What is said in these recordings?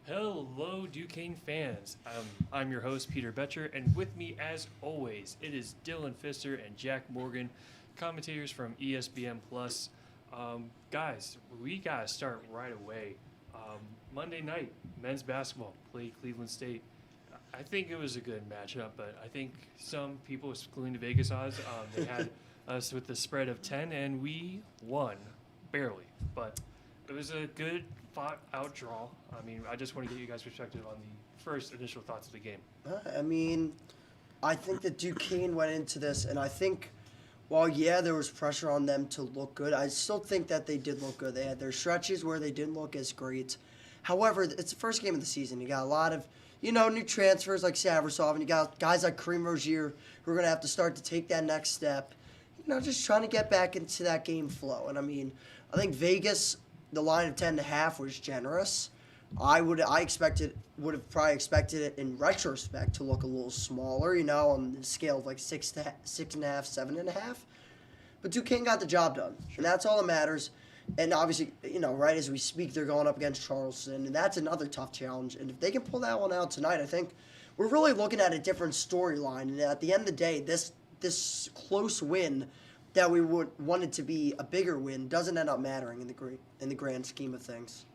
Hello, Duquesne fans. I'm your host, Peter Betcher, and with me, as always, it is Dylan Pfister and Jack Morgan, commentators from ESPN Plus. Guys, we gotta start right away. Monday night, men's basketball played Cleveland State. I think it was a good matchup, but I think some people, excluding the Vegas odds, they had us with the spread of 10, and we won barely, but it was a good fought-out draw. I mean, I just want to get you guys' perspective on the first initial thoughts of the game. I mean, I think that Duquesne went into this, and I think, while, yeah, there was pressure on them to look good, I still think that they did look good. They had their stretches where they didn't look as great. However, it's the first game of the season. You got a lot of, new transfers like Savrasov, and you got guys like Kareem Rozier who are going to have to start to take that next step. Just trying to get back into that game flow. And, I think Vegas, the line of 10.5 was generous. I would have probably expected it in retrospect to look a little smaller, on the scale of like 6.5, 7.5. But Duquesne got the job done, and that's all that matters. And obviously, right as we speak, they're going up against Charleston, and that's another tough challenge. And if they can pull that one out tonight, I think we're really looking at a different storyline. And at the end of the day, this close win that we would want it to be a bigger win doesn't end up mattering in the grand scheme of things.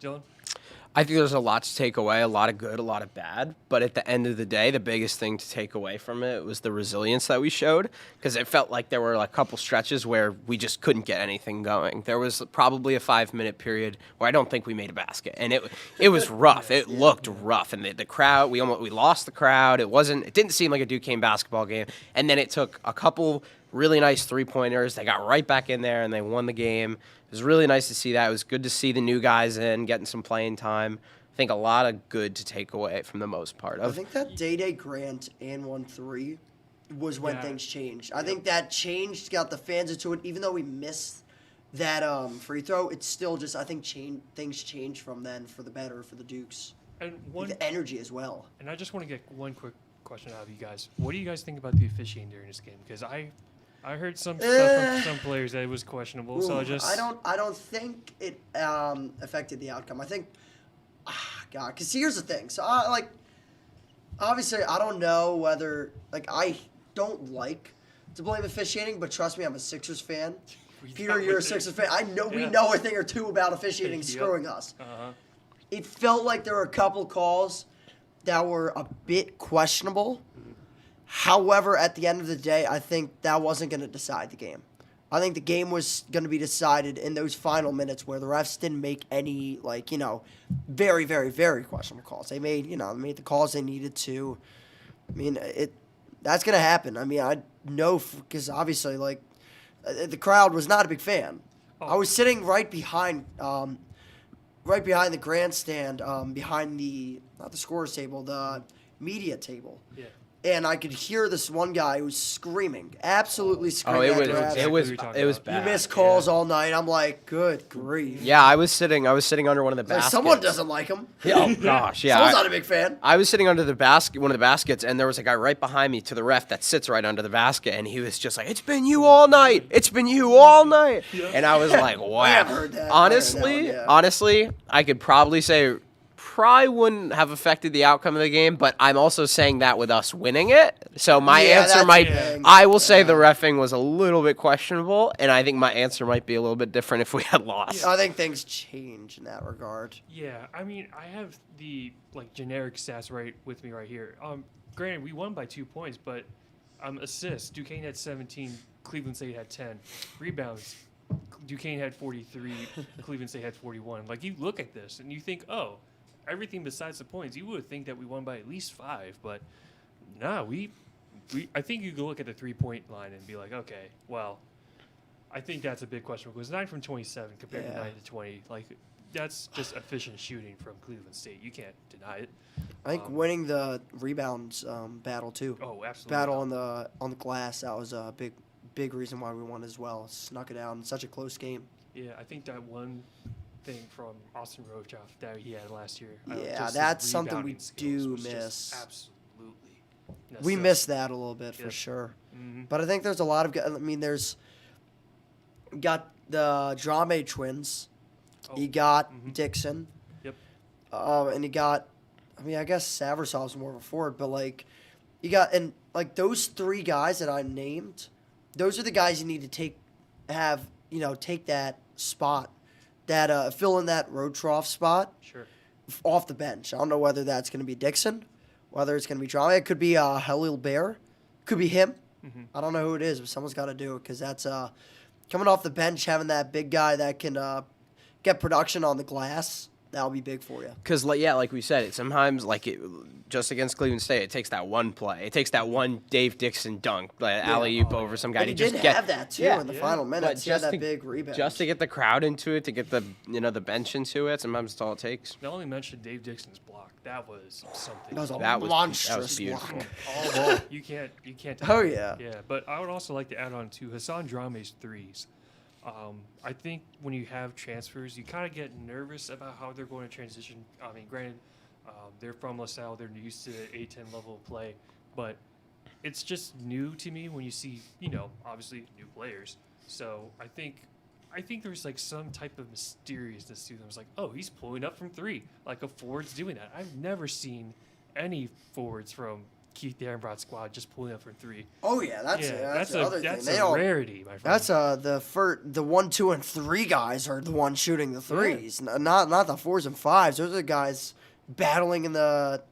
Dylan? I think there's a lot to take away, a lot of good, a lot of bad. But at the end of the day, the biggest thing to take away from it was the resilience that we showed, because it felt like there were a couple stretches where we just couldn't get anything going. There was probably a 5-minute period where I don't think we made a basket, and it was rough. It looked rough, and the crowd, we lost the crowd. It didn't seem like a Duquesne basketball game. And then it took a couple really nice three-pointers. They got right back in there, and they won the game. It was really nice to see that. It was good to see the new guys in, getting some playing time. I think a lot of good to take away from the most part. I think that Day Grant and 1-3 was when things changed. I think that changed, got the fans into it. Even though we missed that free throw, it's still just, I think, things changed from then for the better for the Dukes. And the energy as well. And I just want to get one quick question out of you guys. What do you guys think about the officiating during this game? Because I heard some stuff from some players that it was questionable. So I don't think it affected the outcome. I think, because here's the thing. So obviously I don't know whether I don't like to blame officiating, but trust me, I'm a Sixers fan. Peter, you're a Sixers fan. I know we know a thing or two about officiating screwing us. It felt like there were a couple calls that were a bit questionable. However, at the end of the day, I think that wasn't going to decide the game. I think the game was going to be decided in those final minutes where the refs didn't make any, very, very, very questionable calls. They made the calls they needed to. That's going to happen. I know because obviousobviously, the crowd was not a big fan. Oh. I was sitting right behind the grandstand, behind not the scorer's table, the media table. Yeah. And I could hear this one guy who was screaming, absolutely screaming. It was bad. You missed calls all night. I'm like, good grief. Yeah, I was sitting under one of the baskets. Someone doesn't like him. Oh gosh, yeah. Someone's not a big fan. I was sitting under one of the baskets, and there was a guy right behind me to the ref that sits right under the basket, and he was just like, "It's been you all night. It's been you all night." Yeah. And I was like, "Wow." I have heard that. Honestly, I could probably say. Probably wouldn't have affected the outcome of the game, but I'm also saying that with us winning it. So my answer I will say the reffing was a little bit questionable, and I think my answer might be a little bit different if we had lost. I think things change in that regard. Yeah, I have the generic stats right with me right here. Granted, we won by 2 points, but assists, Duquesne had 17, Cleveland State had 10. Rebounds, Duquesne had 43, Cleveland State had 41. You look at this and you think, oh, everything besides the points, you would think that we won by at least 5, but I think you could look at the 3-point line and be like, okay, well, I think that's a big question because 9 from 27 compared to 9 to 20, that's just efficient shooting from Cleveland State. You can't deny it. I think winning the rebounds battle too. Oh, absolutely. Battle on the glass, that was a big reason why we won as well. Snuck it out in such a close game. Yeah, I think that one thing from Austin Rojoff that he had last year. Yeah, that's something we do miss. Absolutely. We miss that a little bit for sure. Mm-hmm. But I think there's a lot of there's got the Drame twins. You got Dixon. Yep. And you got, I mean, I guess Savrasov's more of a forward, but like, you got, and like those three guys that I named, those are the guys you need to take that spot, that fill in that road trough spot Sure. off the bench. I don't know whether that's going to be Dixon, whether it's going to be Drama. It could be Halil Bear, could be him. Mm-hmm. I don't know who it is, but someone's got to do it because that's coming off the bench, having that big guy that can get production on the glass. That'll be big for you. Because, like we said, it sometimes, just against Cleveland State, it takes that one play. It takes that one Dave Dixon dunk, alley-oop over some guy And to he just did get. have that, too, in the final minutes. He had that big rebound. Just to get the crowd into it, to get the the bench into it, sometimes that's all it takes. Not only mentioned Dave Dixon's block. That was something. That was a That was monstrous beautiful. block. all ball. You can't. Oh, yeah. Yeah, but I would also like to add on to Hassan Drame's threes. I think when you have transfers, you kind of get nervous about how they're going to transition. I mean, granted, they're from LaSalle, they're used to A10 level of play, but it's just new to me when you see, obviously new players. So I think there's like some type of mysteriousness to them. It's like, oh, he's pulling up from three, like a forward's doing that. I've never seen any forwards from Keith Danbrot's squad just pulling up from three. Oh, yeah, that's the other thing. That's They a all, rarity, my friend. That's the 1, 2, and 3 guys are the ones shooting the threes, not the 4s and 5s. Those are the guys battling in the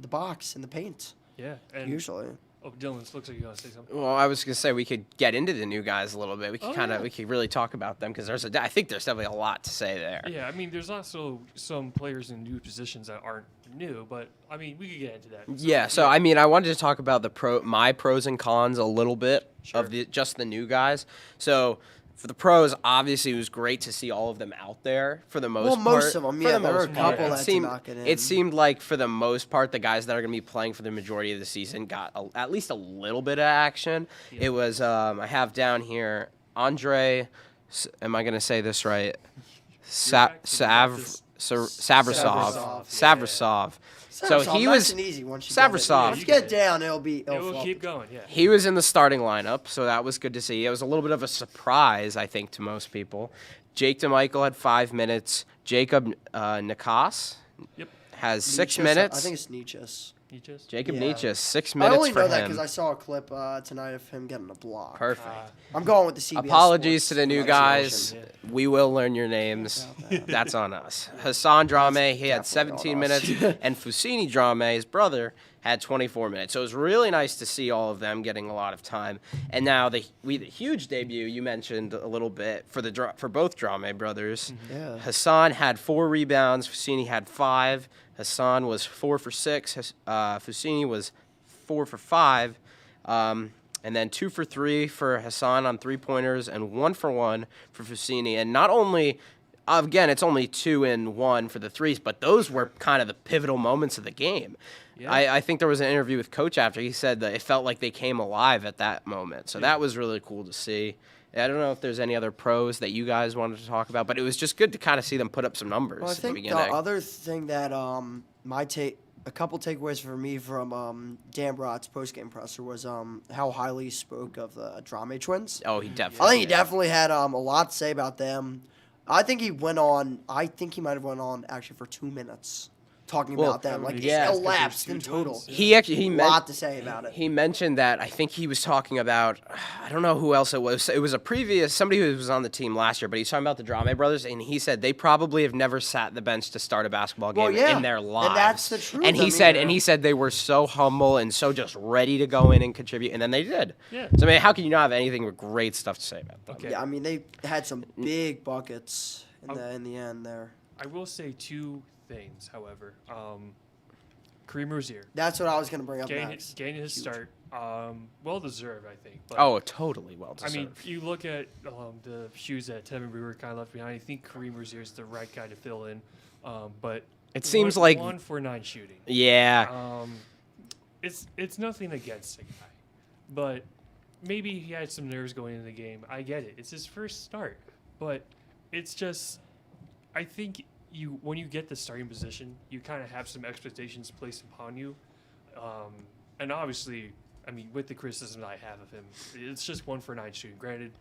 box in the paint. Yeah, and Usually. Oh, Dylan, this looks like you want to say something. Well, I was gonna say we could get into the new guys a little bit. We could yeah. we could really talk about them because I think there's definitely a lot to say there. Yeah, I mean, there's also some players in new positions that aren't new, but I mean, we could get into that. So I mean, I wanted to talk about my pros and cons a little bit Sure. of just the new guys. So for the pros, obviously, it was great to see all of them out there for the most part. Well, most of them, For yeah. the There were a most part. couple that did not get in. It seemed like for the most part, the guys that are going to be playing for the majority of the season got at least a little bit of action. Yeah. It was I have down here Andre. Am I going to say this right? Savrasov. Savrasov, Savrasov. So he that's was an easy one. Once Savrasov. you get down, it'll We'll keep going. Yeah. He was in the starting lineup, so that was good to see. It was a little bit of a surprise, I think, to most people. Jake DeMichael had 5 minutes. Jacob Nikas Yep. has 6 Nietzsche, minutes. I think it's Nietzsche's. Nietzsche's. Jacob Yeah. Nietzsche, 6 I minutes only for know that him. because I saw a clip tonight of him getting a block. Perfect. I'm going with the CBS Apologies Sports to the new guys. pronunciation. We will learn your names. That's on us. Hassan Drame, he had 17 minutes, and Fusini Drame, his brother, had 24 minutes. So it was really nice to see all of them getting a lot of time. And now the huge debut you mentioned a little bit for both Drame brothers. Yeah. Hassan had 4 rebounds. Fusini had 5. Hassan was 4 for 6. Fusini was 4 for 5. And then 2 for 3 for Hassan on 3-pointers and 1 for 1 for Fusini. And not only, again, it's only 2 and 1 for the threes, but those were kind of the pivotal moments of the game. Yeah. I think there was an interview with Coach after. He said that it felt like they came alive at that moment. So that was really cool to see. I don't know if there's any other pros that you guys wanted to talk about, but it was just good to kind of see them put up some numbers Well, I at the think beginning. the other thing that a couple takeaways for me from Dan Brott's postgame presser was how highly he spoke of the Drame twins. Oh, he definitely. I think he definitely had a lot to say about them. I think he might have went on actually for 2 minutes talking about them. Like yeah. it elapsed Two in total. twins. He A lot to say about it. He mentioned that I think he was talking about, I don't know who else it was. It was somebody who was on the team last year, but he's talking about the Drame brothers, and he said they probably have never sat the bench to start a basketball game in their lives. And that's the truth. And he said they were so humble and so just ready to go in and contribute, and then they did. Yeah. So I mean, how can you not have anything but great stuff to say about them? Okay. Yeah, I mean they had some big buckets in the end there. I will say 2 things, however. Kareem Rozier That's what I was going to bring up next. gaining his start. Well deserved, I think. But, Oh, totally well I deserved. mean, you look at the shoes that Tevin Brewer kind of left behind. I think Kareem Rozier is the right guy to fill in. But It seems like 1 for 9 shooting. Yeah. It's nothing against the guy, but maybe he had some nerves going into the game. I get it. It's his first start, but it's just I think when you get the starting position, you kind of have some expectations placed upon you, and obviously, I mean, with the criticism that I have of him, it's just 1 for 9 shooting. Granted,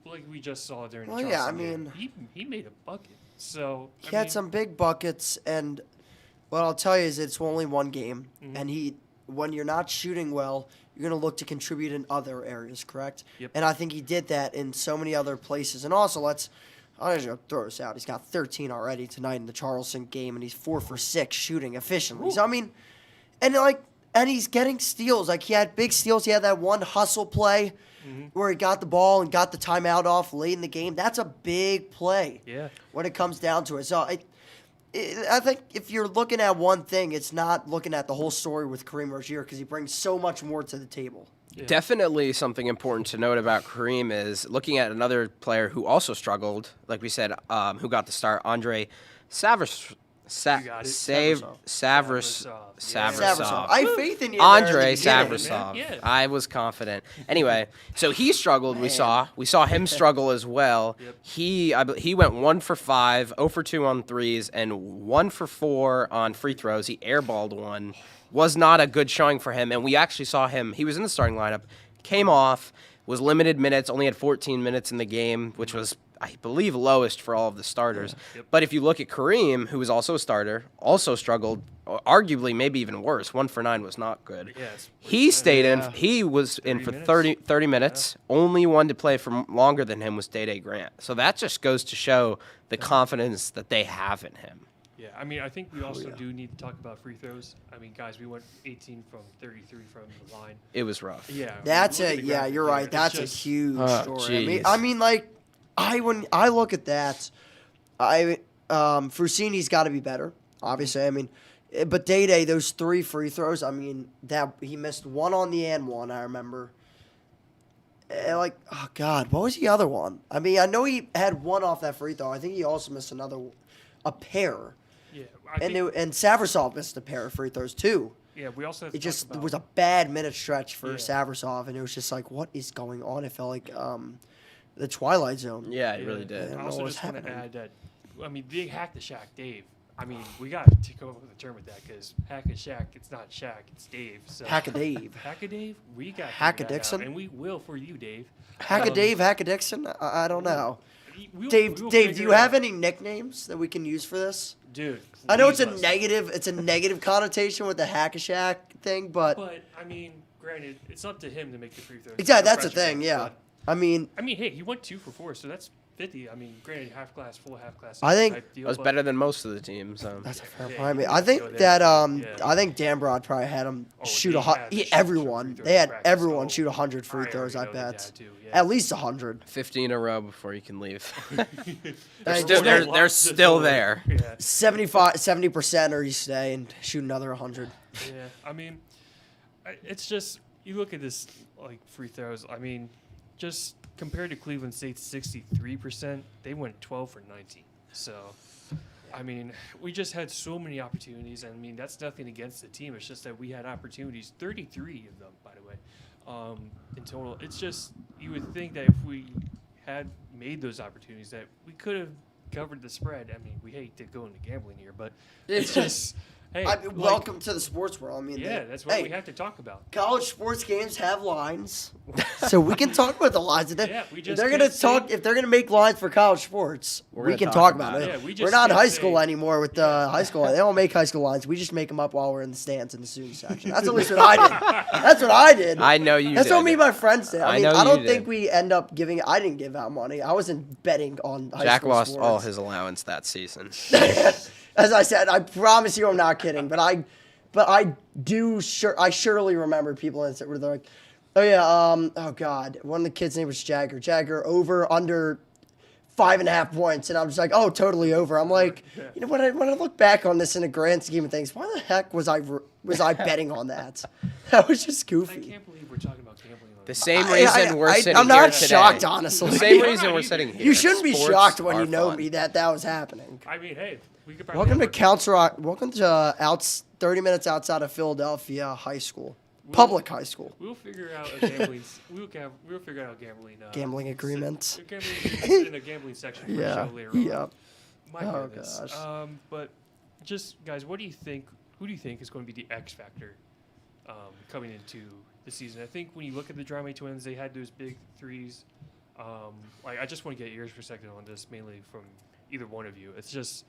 like we just saw during the Well, yeah, Charleston I game, mean- he made a bucket. So He had some big buckets, and what I'll tell you is it's only one game, and when you're not shooting well, you're going to look to contribute in other areas, correct? Yep. And I think he did that in so many other places. And also, I'll just throw this out. He's got 13 already tonight in the Charleston game, and he's 4 for 6 shooting efficiently. So, I mean, and he's getting steals. Like, he had big steals. He had that one hustle play where he got the ball and got the timeout off late in the game. That's a big play when it comes down to it. So, I think if you're looking at one thing, it's not looking at the whole story with Kareem Rozier because he brings so much more to the table. Yeah. Definitely something important to note about Kareem is looking at another player who also struggled, like we said, who got the start, Andre Savrasov. Savrasov. I have faith in you. Andre there at the beginning. Savrasov. Yeah. I was confident. Anyway, so he struggled. We saw him struggle as well. Yep. He went 1 for 5, 0 for 2 on threes, and 1 for 4 on free throws. He airballed one. Was not a good showing for him, and we actually saw him. He was in the starting lineup, came off, was limited minutes, only had 14 minutes in the game, which was, I believe, lowest for all of the starters. Yep. But if you look at Kareem, who was also a starter, also struggled, arguably maybe even worse. 1 for 9 was not good. Yeah, it's He stayed in. Yeah. He was in for 30 30 minutes. Only one to play for longer than him was Day Grant. So that just goes to show the confidence that they have in him. Yeah, I mean, I think we also do need to talk about free throws. I mean, guys, we went 18 from 33 from the line. It was rough. Yeah, That's look at it. the Yeah, graphic you're there. right. It's That's a just- huge Oh, story. jeez. When I look at that, Frusini's got to be better. Obviously, I mean, but Day those 3 free throws. I mean, that he missed one on the and one. I remember. Oh God, what was the other one? I mean, I know he had one off that free throw. I think he also missed a pair. Yeah, And Savrasov missed a pair of free throws too. yeah, we also have to It just talk about, was a bad minute stretch for Yeah. Savrasov, and it was just like, what is going on? It felt like the Twilight Zone. Yeah, it really did. don't I know also what's just want to happening. add that, I mean, they hacked the Shaq Dave. I mean, we got to come up with a term with that because hack a Shaq, it's not Shaq, it's Dave. So Hack a Dave. Hack a Dave, we got to Hack a figure that out, Dixon? and we will for you, Dave. Hack a Dave, Hack a Dixon? I don't know. We'll Dave, do figure you it have out. any nicknames that we can use for this? Dude, I know it's please a us. negative. It's a negative connotation with the Hack a Shack thing, but But I mean, granted, it's up to him to make the free throws. exactly, He's a that's the freshman, thing. Yeah, but- I mean, hey, he went 2 for 4, so that's 50. I mean, granted, half glass, full half glass. I think- type deal, That was but- better than most of the teams. that's a fair Yeah, point. I mean, you I can think go there. that Yeah. I think Dan Broad probably had him Oh, shoot they had to shoot some everyone. free throws They in had practice, everyone so shoot 100 free I throws. I already know they bet had to, yeah. at least 100. 50 in a row before you can leave. Hey, still- they're Lots to still do. there. Yeah. 70% or you stay and shoot another 100. Yeah, I mean, it's just you look at this like free throws. I mean, just compared to Cleveland State's 63%, they went 12 for 19. So, I mean, we just had so many opportunities. And I mean, that's nothing against the team. It's just that we had opportunities, 33 of them, by the way, in total. It's just you would think that if we had made those opportunities, that we could have covered the spread. I mean, we hate to go into gambling here, but it's just. Hey, Welcome to the sports world. I mean, yeah, that's what we have to talk about. College sports games have lines, so we can talk about the lines. If Yeah, we if just they're can't gonna say- talk, if they're gonna make lines for college sports, We're we gonna can talk talk about about it. it. Yeah, we We're just not in can't high school say- anymore with the high school. They don't make high school lines. We just make them up while we're in the stands in the student section. That's at least what I did. That's what I did. I know you That's did. what me and my friends did. I mean, know I you don't did. think we end up giving. I didn't give out money. I wasn't betting on high Jack school lost sports. all his allowance that season. As I said, I promise you, I'm not kidding. But I do. I surely remember people in it where they're like, "Oh yeah, oh god, one of the kids' name was Jagger. Jagger over under 5.5 points," and I'm just like, "Oh, totally over." I'm like, you know, when I look back on this in a grand scheme of things, why the heck was I betting on that? That was just I goofy. can't believe we're talking about gambling on The this. same reason we're sitting I'm here not today. shocked, honestly. The same I'm reason not we're either. sitting here. You shouldn't be Sports shocked when are you know fun. me that was happening. I mean, hey, we could probably Welcome to have a- Counts Rock. Welcome to 30 minutes outside of Philadelphia High School, public high school. We'll figure out a gambling. We'll figure out a gambling. Gambling agreement. Gambling in a gambling section for the Yeah. show later on. Yep. My Oh, goodness. gosh. But just guys, what do you think? Who do you think is going to be the X factor coming into the season? I think when you look at the Drame Twins, they had those big threes. I just want to get your perspective on this, mainly from either one of you. It's just,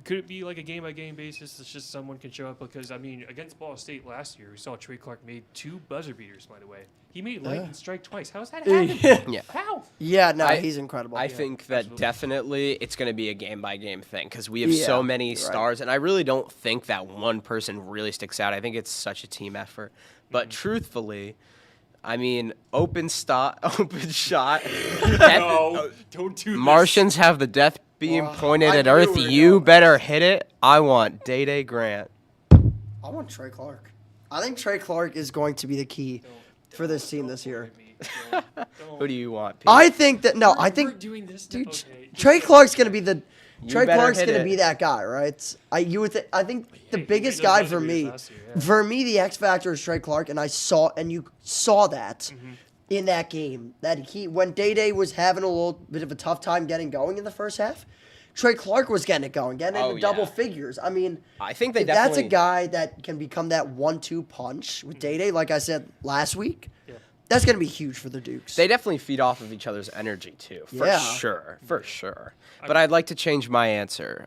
could it be like a game by game basis? It's just someone can show up because I mean, against Ball State last year, we saw Trey Clark made 2 buzzer beaters. By the way, he made lightning strike twice. How's that happen? Yeah. How? Yeah, no, he's incredible. I think that absolutely. Definitely it's going to be a game by game thing because we have so many stars, and I really don't think that one person really sticks out. I think it's such a team effort. But truthfully, I mean, open shot. No, don't do this. Martians have the death beam pointed I at knew Earth. we were You going. better hit it. I want Day Grant. I want Trey Clark. I think Trey Clark is going to be the key for this team this year. Who do you want, Pete? I think that We're think doing this. dude, Okay. Trey Clark's gonna be the Trey better Clark's hit gonna it. be that guy, right? I think the Hey, he biggest made those guy buzzer for beaters me, last year, yeah. for me, the X factor is Trey Clark, and you saw that in that game that when Day was having a little bit of a tough time getting going in the first half. Trey Clark was getting it going, getting into double figures. I mean, I think they if that's a definitely. guy that can become that 1-2 punch with Day, like I said last week, Yeah. that's going to be huge for the Dukes. They definitely feed off of each other's energy too, for Yeah. sure. But I'd like to change my answer.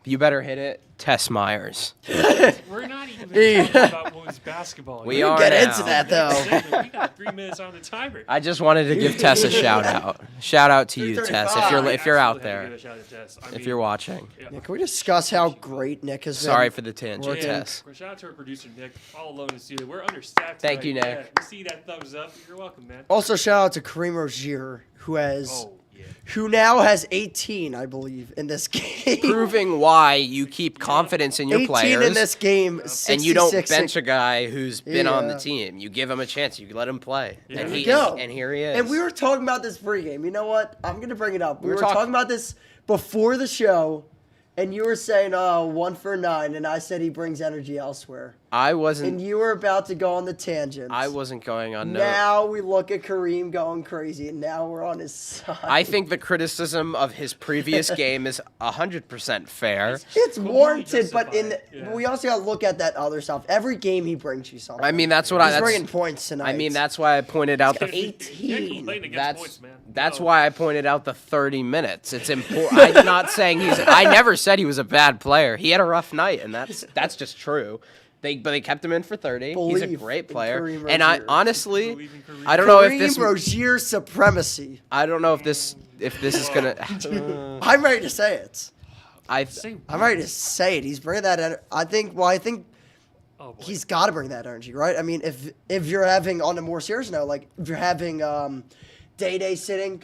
You better hit it, Tess Myers. We're not even talking about women's basketball. We yet. are get now. into that, though. We got 3 minutes on the timer. I just wanted to give Tess a shout out. Shout out to you, Tess, if you're I if you're out Absolutely had to there, give a shout out to Tess. I if mean, you're watching. yeah. Yeah, can we discuss how great Nick has been? Sorry for the tangent, Working. Tess. Shout out to our producer Nick, all alone in the studio. We're understaffed. Thank tonight. you, Nick. Yeah, you see that thumbs up? You're welcome, man. Also, shout out to Kareem Rozier, who Yeah. who now has 18, I believe, in this game. Proving why you keep confidence in your 18 players. in this game, and you don't 66 bench a guy who's been on the Yeah. team. You give him a chance. You let him play. Yeah. And There he we go. and here he is. And we were talking about this pregame. You know what? I'm going to bring it up. We We're were talk- talking about this before the show, and you were saying, 1 for 9, and I said he brings energy elsewhere. I And wasn't you were about to go on the tangent. I wasn't going on no. Now we look at Kareem going crazy, and now we're on his side. I think the criticism of his previous game is 100% fair. it's completely warranted, but justified, yeah. we also got to look at that other stuff. Every game he brings you something. I mean, that's what He's bringing points tonight. I mean, that's why I pointed out the 18. Can't complain against That's points, man. that's No. why I pointed out the 30 minutes. It's important. I'm not saying I never said he was a bad player. He had a rough night, and that's just true. But they kept him in for 30. He's a Believe great in player. Kareem And I Rozier. honestly, Believe in Kareem. I don't know if Kareem this Rozier supremacy. I don't know if this is gonna. I'm ready to say it. Say I'm ready to say it. He's bringing that. I think Oh, boy. he's got to bring that energy, right? I mean, if you're having on a more serious note, like if you're having Day sitting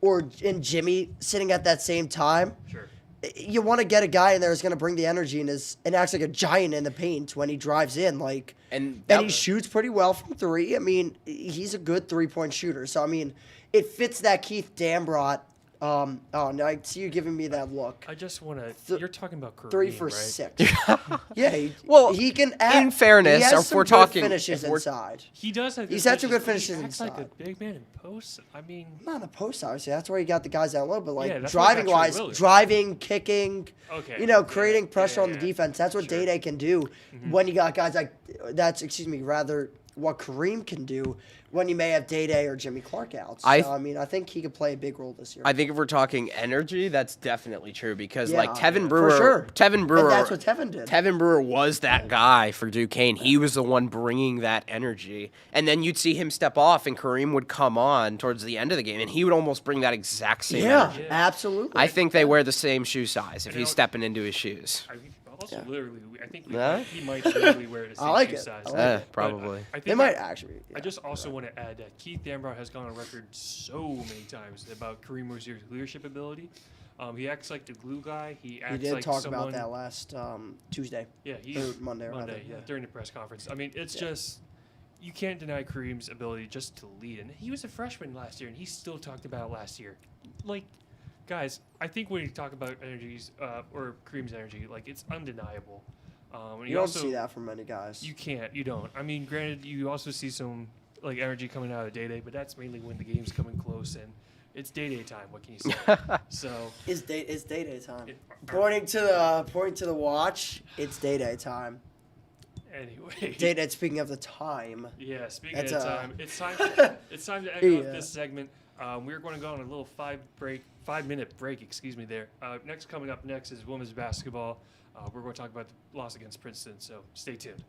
or and Jimmy sitting at that same time, Sure. you want to get a guy in there who's going to bring the energy and acts like a giant in the paint when he drives in, like. And And he shoots pretty well from 3. I mean, he's a good 3-point shooter. So I mean, it fits that Keith Dambrot. Oh no, I see you giving me that look. I just want to. You're talking about Kareem, 3 for right? 6. Yeah. Well, he can. in fairness, he has if some we're good talking- finishes if we're- inside. He does have. He's had some good finishes, finishes but he acts like inside. a big man in post. I mean, Not in the post, obviously. That's where you got the guys down low. But like Yeah, that's where you got driving Trey wise, Willard. driving, kicking, Okay. creating Yeah, pressure yeah, on the yeah. defense. That's what Sure. Mm-hmm. Day can do. When you got guys like rather what Kareem can do when you may have Day or Jimmy Clark out. So, I mean, I think he could play a big role this year. I think if we're talking energy, that's definitely true because Yeah, like Tevin for Brewer, sure. Tevin Brewer, And that's what Tevin did. Tevin Brewer was that guy for Duquesne. He was the one bringing that energy, and then you'd see him step off, and Kareem would come on towards the end of the game, and he would almost bring that exact same Yeah, energy. absolutely. I think they wear the same shoe size if And he's I'll- stepping into his shoes. I also Yeah. literally, I think Huh? he might literally wear the same I like shoe it. size. I like it. But Probably. I think they might actually. I just also want to add that Keith Dambrot has gone on record so many times about Kareem Rozier's leadership ability. He acts like the glue guy. He acts We did like talk someone, about that last Tuesday. Yeah, Or Monday, rather, Monday, yeah. during the press conference. I mean, it's just you can't deny Kareem's ability just to lead. And he was a freshman last year, and he still talked about it last year. Like, guys, I think when you talk about energies or Kareem's energy, like it's undeniable. And You don't also, see that from many guys. You can't. You don't. I mean, granted, you also see some like energy coming out of Day, but that's mainly when the game's coming close and it's Day time. What can you say? So It's day time. It- Pointing to the watch, it's day time. anyway, Day. Speaking of the time, yeah. Speaking That's, of time, it's time to end off Yeah. this segment. We're going to go on a little 5 minute break. Excuse me. There. Next, coming up next is women's basketball. We're going to talk about the loss against Princeton. So stay tuned.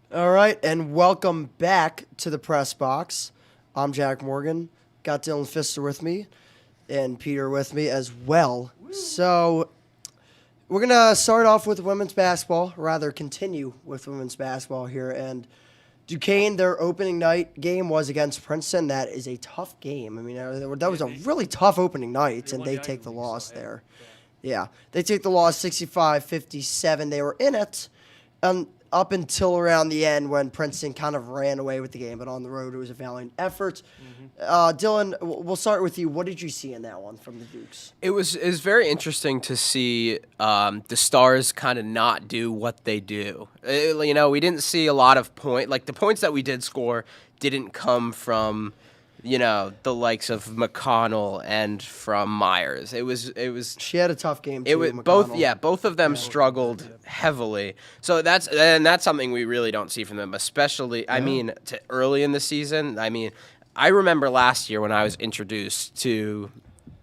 All right, and welcome back to the press box. I'm Jack Morgan. Got Dylan Pfister with me, and Peter with me as well. So we're gonna start off with women's basketball, rather continue with women's basketball here. And Duquesne, their opening night game was against Princeton. That is a tough game. I mean, that was a really tough opening night, and they take the loss there. Yeah, they take the loss 65-57. They were in it up until around the end when Princeton kind of ran away with the game. But on the road, it was a valiant effort. Dylan, we'll start with you. What did you see in that one from the Dukes? It was very interesting to see the Stars kind of not do what they do. We didn't see a lot of the points that we did score didn't come from the likes of McConnell and from Myers. It was. She had a tough game too. It was McConnell. both of them struggled heavily. So that's something we really don't see from them, especially early in the season. I remember last year when I was introduced to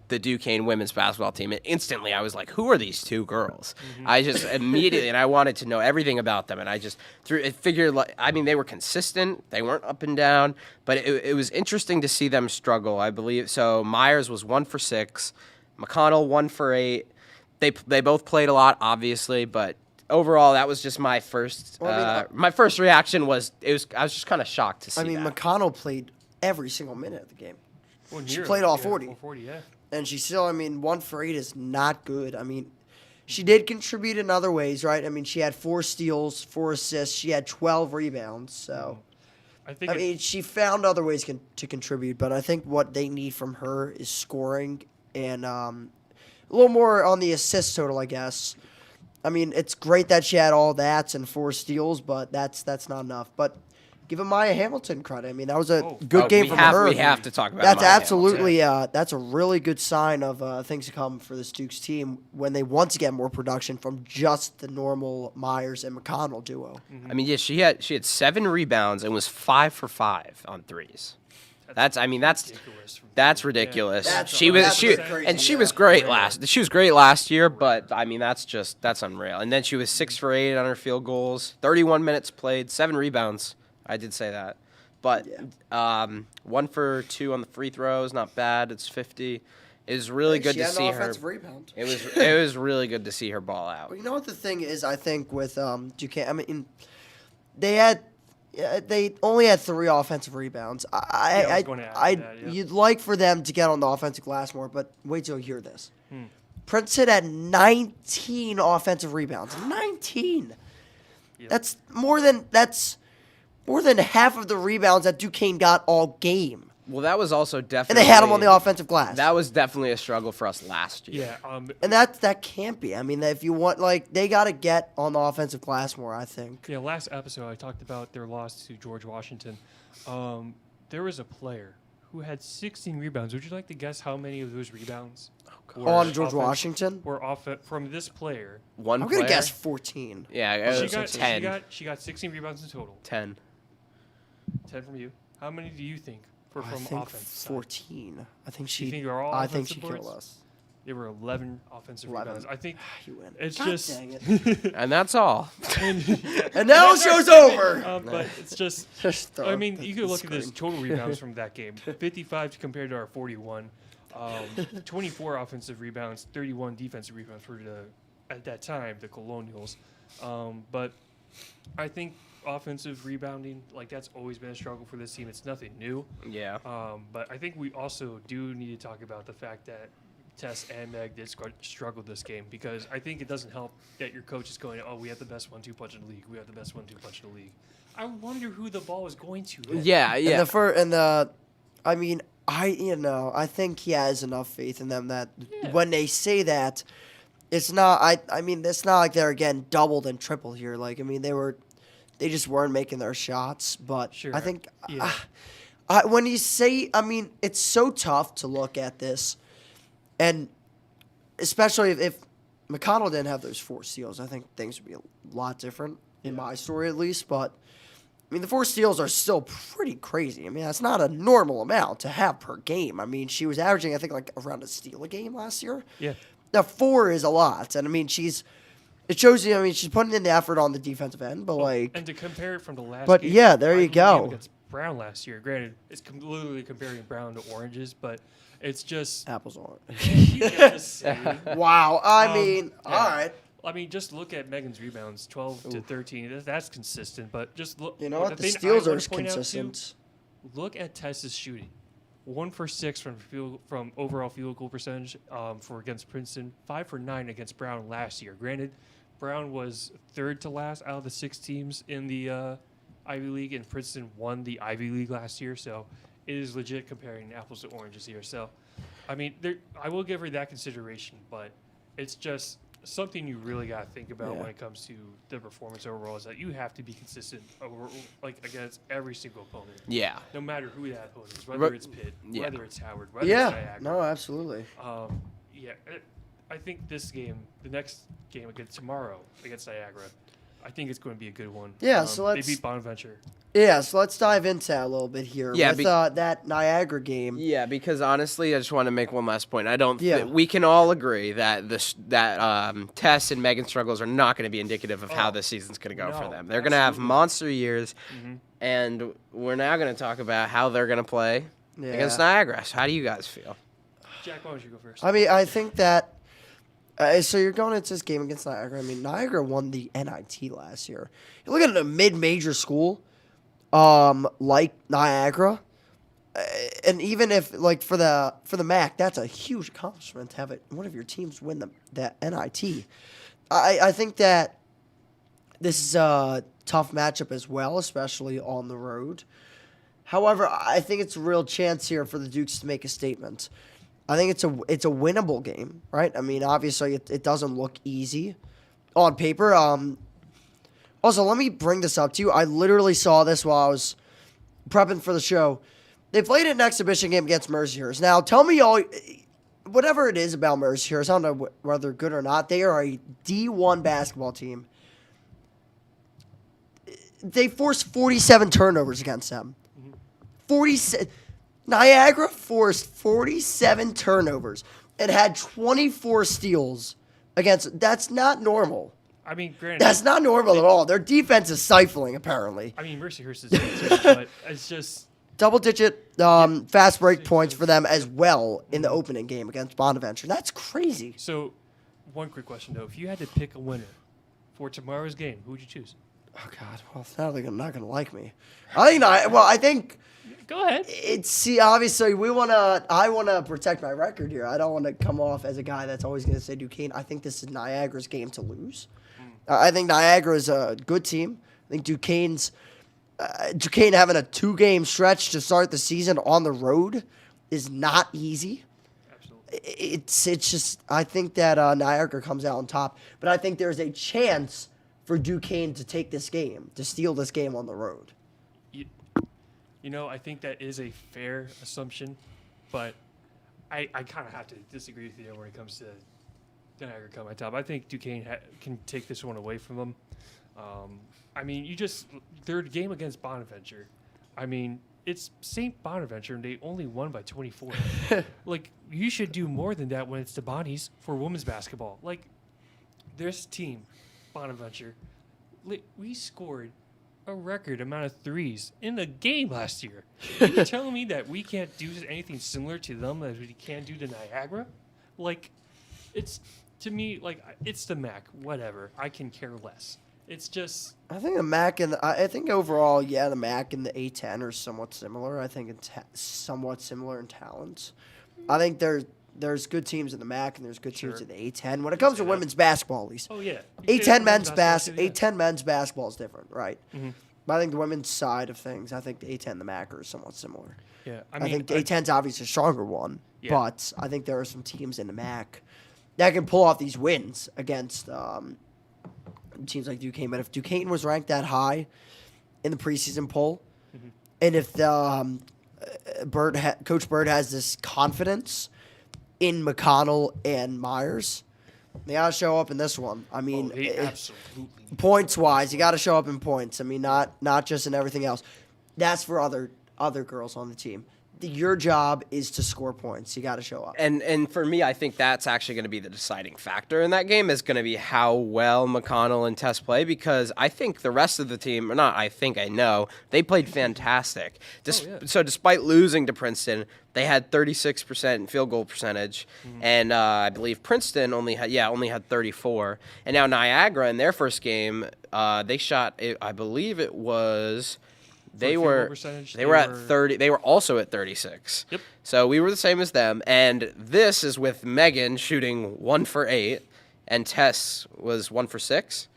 the Duquesne women's basketball team, and instantly I was like, who are these two girls? I just immediately, and I wanted to know everything about them, and I just figured, they were consistent, they weren't up and down, but it was interesting to see them struggle, I believe. So Myers was 1 for 6, McConnell 1 for 8. They both played a lot, obviously, but overall, that was just my first. My first reaction was I was just kind of shocked to see. McConnell played every single minute of the game. She played all 40. All 40, yeah. And she still, 1 for 8 is not good. She did contribute in other ways, right? She had 4 steals, 4 assists. She had 12 rebounds. So, she found other ways to contribute. But I think what they need from her is scoring and a little more on the assist total, I guess. It's great that she had all that and 4 steals, but that's not enough. But give Maya Hamilton credit. That was a good game from her. We have to talk about that's Maya absolutely that's a really good sign of things to come for this Dukes team when they want to get more production from just the normal Myers and McConnell duo. She had 7 rebounds and was 5 for 5 on threes. That's ridiculous. That's ridiculous. Yeah. She was great last year, but that's unreal. And then she was 6 for 8 on her field goals, 31 minutes played, 7 rebounds. I did say that. But 1 for 2 on the free throws, not bad. It's 50. It was really good to see her. Offensive rebound. It was really good to see her ball out. Well, you know what the thing is, I think, with Duquesne, they only had 3 offensive rebounds. You'd like for them to get on the offensive glass more, but wait till you hear this. Princeton had 19 offensive rebounds. 19. Yep. That's more than half of the rebounds that Duquesne got all game. Well, that was also definitely... And they had them on the offensive glass. That was definitely a struggle for us last year. Yeah. And that can't be. If you want, they got to get on the offensive glass more, I think. Yeah, last episode I talked about their loss to George Washington. There was a player who had 16 rebounds. Would you like to guess how many of those rebounds on George Washington were from this player? I'm going to guess 14. Yeah, she got 10. She got 16 rebounds in total. 10. 10 from you. How many do you think were from offense? 14. I think she. You think they're all I think she boards? killed us. They were 11 offensive rebounds. I think you win. It's God just. Dang it. And that's all. And now the show's over. But it's just. You could look at this total rebounds from that game: 55 compared to our 41. 24 offensive rebounds, 31 defensive rebounds for at that time the Colonials. But I think offensive rebounding, that's always been a struggle for this team. It's nothing new. Yeah. But I think we also do need to talk about the fact that Tess and Meg did struggle this game, because I think it doesn't help that your coach is going, we have the best 1-2 punch in the league. We have the best 1-2 punch in the league. I wonder who the ball is going to hit. Yeah. I think he has enough faith in them that when they say that, it's not. It's not like they're again doubled and tripled here. They just weren't making their shots. But sure. I think when you say, it's so tough to look at this, and especially if McConnell didn't have those 4 steals, I think things would be a lot different in my story at least. But the 4 steals are still pretty crazy. That's not a normal amount to have per game. She was averaging, I think, around a steal a game last year. Yeah. Now, 4 is a lot. And, she's it shows you. I mean, she's putting in the effort on the defensive end, but and to compare it from the last But game, yeah, there you Ivy League go. game against Brown last year. Granted, it's literally comparing Brown to oranges, but it's just apples on. you get the same. Wow. I Um, mean, yeah. all right. I mean, just look at Megan's rebounds, 12 to 13. That's consistent, but just look. You know what? The The thing I steals wanna are point out, too, consistent. look at Tessa's shooting. 1 for 6 from overall field goal percentage for against Princeton. 5 for 9 against Brown last year. Granted, Brown was third to last out of the 6 teams in the Ivy League, and Princeton won the Ivy League last year. So it is legit comparing apples to oranges here. So, I mean, I will give her that consideration, but it's just something you really got to think about when it comes to the performance overall is that you have to be consistent against every single opponent. Yeah. No matter who that opponent is, whether it's Pitt, Yeah. whether it's Howard, whether it's Niagara. No, absolutely. I think this game, the next game tomorrow against Niagara, I think it's going to be a good one. Yeah, so they let's- beat Bonaventure. Yeah, so let's dive into that a little bit here Yeah, with that Niagara game. Yeah, because honestly, I just want to make one last point. I don't. Yeah. We can all agree that Tess and Megan struggles are not going to be indicative of how this season's going to go for No, them. They're going to have absolutely. monster years, Mm-hmm. and we're now going to talk about how they're going to play Yeah. against Niagara. So how do you guys feel? Jack, why don't you go first? I mean, I think that. So you're going into this game against Niagara. I mean, Niagara won the NIT last year. You look at a mid-major school, like Niagara, and even if for the MAC, that's a huge accomplishment to have one of your teams win that NIT. I think that this is a tough matchup as well, especially on the road. However, I think it's a real chance here for the Dukes to make a statement. I think it's a winnable game, right? I mean, obviously it doesn't look easy on paper. Also, let me bring this up to you. I literally saw this while I was prepping for the show. They played an exhibition game against Mercyhurst. Now, tell me all, whatever it is about Mercyhurst, I don't know whether they're good or not. They are a D1 basketball team. They forced 47 turnovers against them. 47. Niagara forced 47 turnovers and had 24 steals against. That's not normal. I mean, granted, That's not normal at all. Their defense is stifling, apparently. I mean, Mercyhurst is good too, but it's just Double-digit fast break points for them as well in the opening game against Bonaventure. That's crazy. so. One quick question though: if you had to pick a winner for tomorrow's game, who would you choose? Oh God! Well, now they're not gonna like me. I think. Go ahead. Obviously I wanna protect my record here. I don't want to come off as a guy that's always gonna say Duquesne. I think this is Niagara's game to lose. I think Niagara is a good team. I think Duquesne having a 2-game stretch to start the season on the road is not easy. Absolutely. It's just I think that Niagara comes out on top, but I think there's a chance for Duquesne to take this game, to steal this game on the road. You know, I think that is a fair assumption, but I kind of have to disagree with you when it comes to Niagara coming on top. I think Duquesne can take this one away from them. I mean, their game against Bonaventure, I mean, it's St. Bonaventure, and they only won by 24. Like, you should do more than that when it's the Bonnies for women's basketball. Like, this team, Bonaventure, we scored a record amount of threes in the game last year. You're telling me that we can't do anything similar to them as we can do to Niagara? Like, it's, to me, like, it's the MAC. Whatever. I can care less. It's just... I think the MAC and I think overall, yeah, the MAC and the A10 are somewhat similar. I think it's somewhat similar in talents. I think there's good teams in the MAC and there's good teams in the A10. When it comes to women's basketball, at least. Oh, yeah. A10 men's basketball is different, right? Mm-hmm. But I think the women's side of things, I think the A10 and the MAC are somewhat similar. Yeah, I think the A10's obviously a stronger one, but I think there are some teams in the MAC that can pull off these wins against teams like Duquesne. But if Duquesne was ranked that high in the preseason poll, and if Coach Bird has this confidence in McConnell and Myers, they got to show up in this one. I mean, absolutely. Points-wise, you got to show up in points. I mean, not just in everything else. That's for other girls on the team. your job is to score points. You got to show up. And for me, I think that's actually going to be the deciding factor in that game is going to be how well McConnell and Tess play because I think the rest of the team, or not I think, I know, they played fantastic. So despite losing to Princeton, they had 36% field goal percentage, and I believe Princeton only had 34. And now Niagara in their first game, they shot, I believe it was... They were at 30. They were also at 36. Yep. So we were the same as them. And this is with Megan shooting 1 for 8, and Tess was 1 for 6.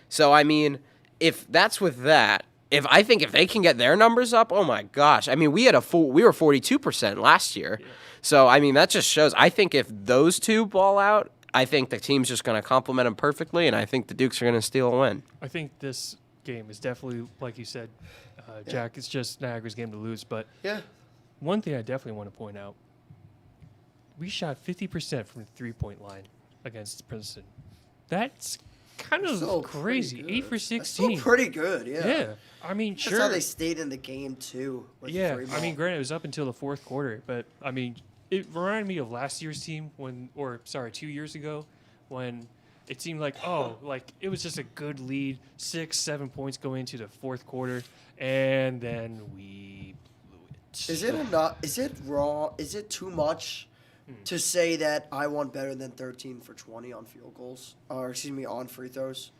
So I mean, if that's with that, I think if they can get their numbers up, oh my gosh! I mean, we were 42% last year. Yeah. So I mean, that just shows. I think if those two ball out, I think the team's just going to complement them perfectly, and I think the Dukes are going to steal a win. I think this game is definitely, like you said, Jack, it's just Niagara's game to lose. But one thing I definitely want to point out, we shot 50% from the 3-point line against Princeton. That's kind of crazy. 8 for 16. That's still pretty good, Yeah. I mean, that's sure. how they stayed in the game, too. Yeah. I mean, granted, it was up until the fourth quarter. But, I mean, it reminded me of last year's team 2 years ago when it seemed like, it was just a good lead, 6-7 points going into the fourth quarter, and then we blew it. Is it enough? Is it wrong? Is it too much to say that I want better than 13 for 20 on field goals? Or, on free throws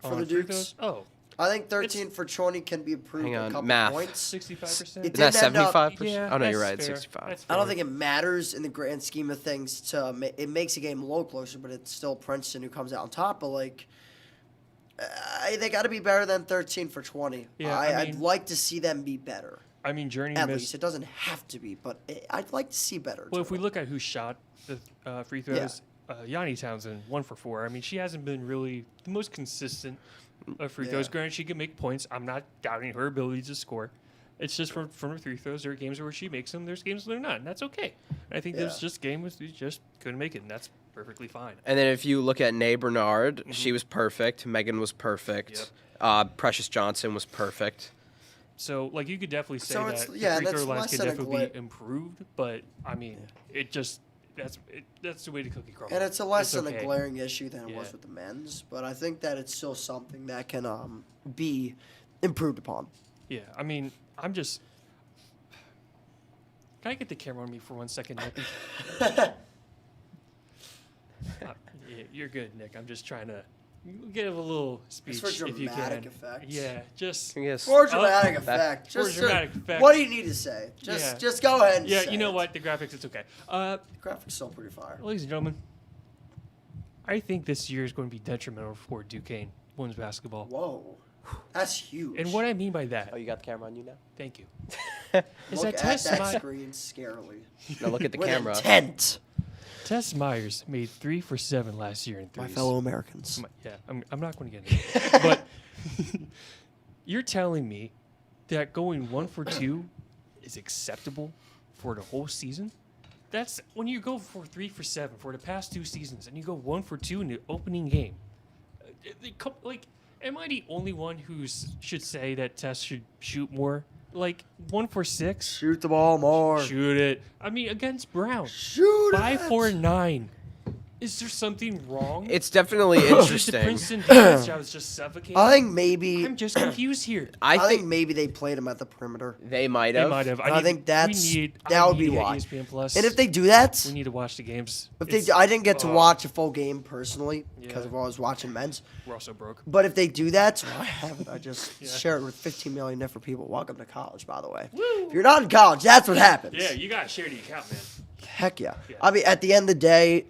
for the Dukes? Oh. I think 13 for 20 can be improved a couple points. 65%? It Is that didn't end up- 75%? Yeah, Oh, no, you're that's right. It's fair. 65. That's I don't fair. think it matters in the grand scheme of things. It makes a game a little closer, but it's still Princeton who comes out on top. But, they got to be better than 13 for 20. Yeah, I'd like to see them be better. I mean, Journey At missed. least. It doesn't have to be, but I'd like to see better. Well, if we look at who shot the free throws, Yanni Townsend, 1 for 4. I mean, she hasn't been really the most consistent free throws. Granted, she can make points. I'm not doubting her ability to score. It's just from her free throws. There are games where she makes them. There's games where they're not, and that's okay. And I think there's just games we just couldn't make it, and that's perfectly fine. And then if you look at Nay Bernard, she was perfect. Megan was perfect. Precious Johnson was perfect. So, you could definitely say So that it's- the yeah, free that's throw lines less can than a definitely be improved, but, I mean, that's the way the cookie crumbles. And it's a less than okay. a glaring issue than it was with the men's, but I think that it's still something that can be improved upon. Yeah, I mean, I'm just... Can I get the camera on me for 1 second, Nick? Yeah, you're good, Nick. I'm just trying to give a little speech It's for if you can. dramatic effect. Yeah, just... Yes. For dramatic effect. For dramatic effect. What do you need to say? Just go ahead and say you know it. what? The graphics, it's okay. The graphics still pretty fire. Ladies and gentlemen, I think this year is going to be detrimental for Duquesne women's basketball. Whoa. That's huge. And what I mean by that... Oh, you got the camera on you now? Thank you. Look that at Tess that screen scarily. No, look at the With camera. intent. Tess Myers made 3 for 7 last year in threes. My fellow Americans. I'm not going to get into it. But you're telling me that going 1 for 2 is acceptable for the whole season? That's when you go for 3 for 7 for the past 2 seasons and you go 1 for 2 in the opening game. Am I the only one who should say that Tess should shoot more? 1 for 6? Shoot the ball more. Shoot it. I mean, against Brown. Shoot 5 it. for 9. Is there something wrong? It's definitely Is the interesting. Princeton defense job is just suffocating? I think maybe. I'm just confused here. I think maybe they played him at the perimeter. they might They have. might have. I think that would be why. ESPN Plus. And if they do that, we need to watch the games. I didn't get to watch a full game personally because I was watching men's. We're also broke. But if they do that, I haven't. I just share it with 15 million different people. Welcome to college, by the way. Woo. If you're not in college, that's what happens. Yeah, you gotta share the account, man. Heck yeah. Yeah. I mean, at the end of the day,